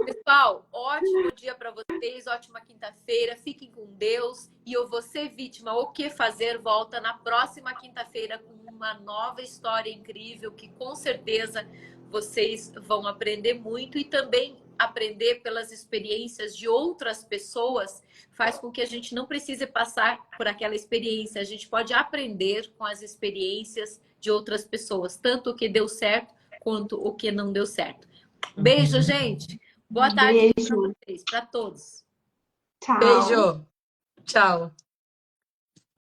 Pessoal, ótimo dia para vocês, ótima quinta-feira, fiquem com Deus. E eu vou ser vítima, o que fazer, volta na próxima quinta-feira com uma nova história incrível que com certeza vocês vão aprender muito, e também aprender pelas experiências de outras pessoas faz com que a gente não precise passar por aquela experiência. A gente pode aprender com as experiências de outras pessoas, tanto o que deu certo quanto o que não deu certo. Beijo, gente! Boa tarde para vocês, para todos. Tchau. Beijo. Tchau.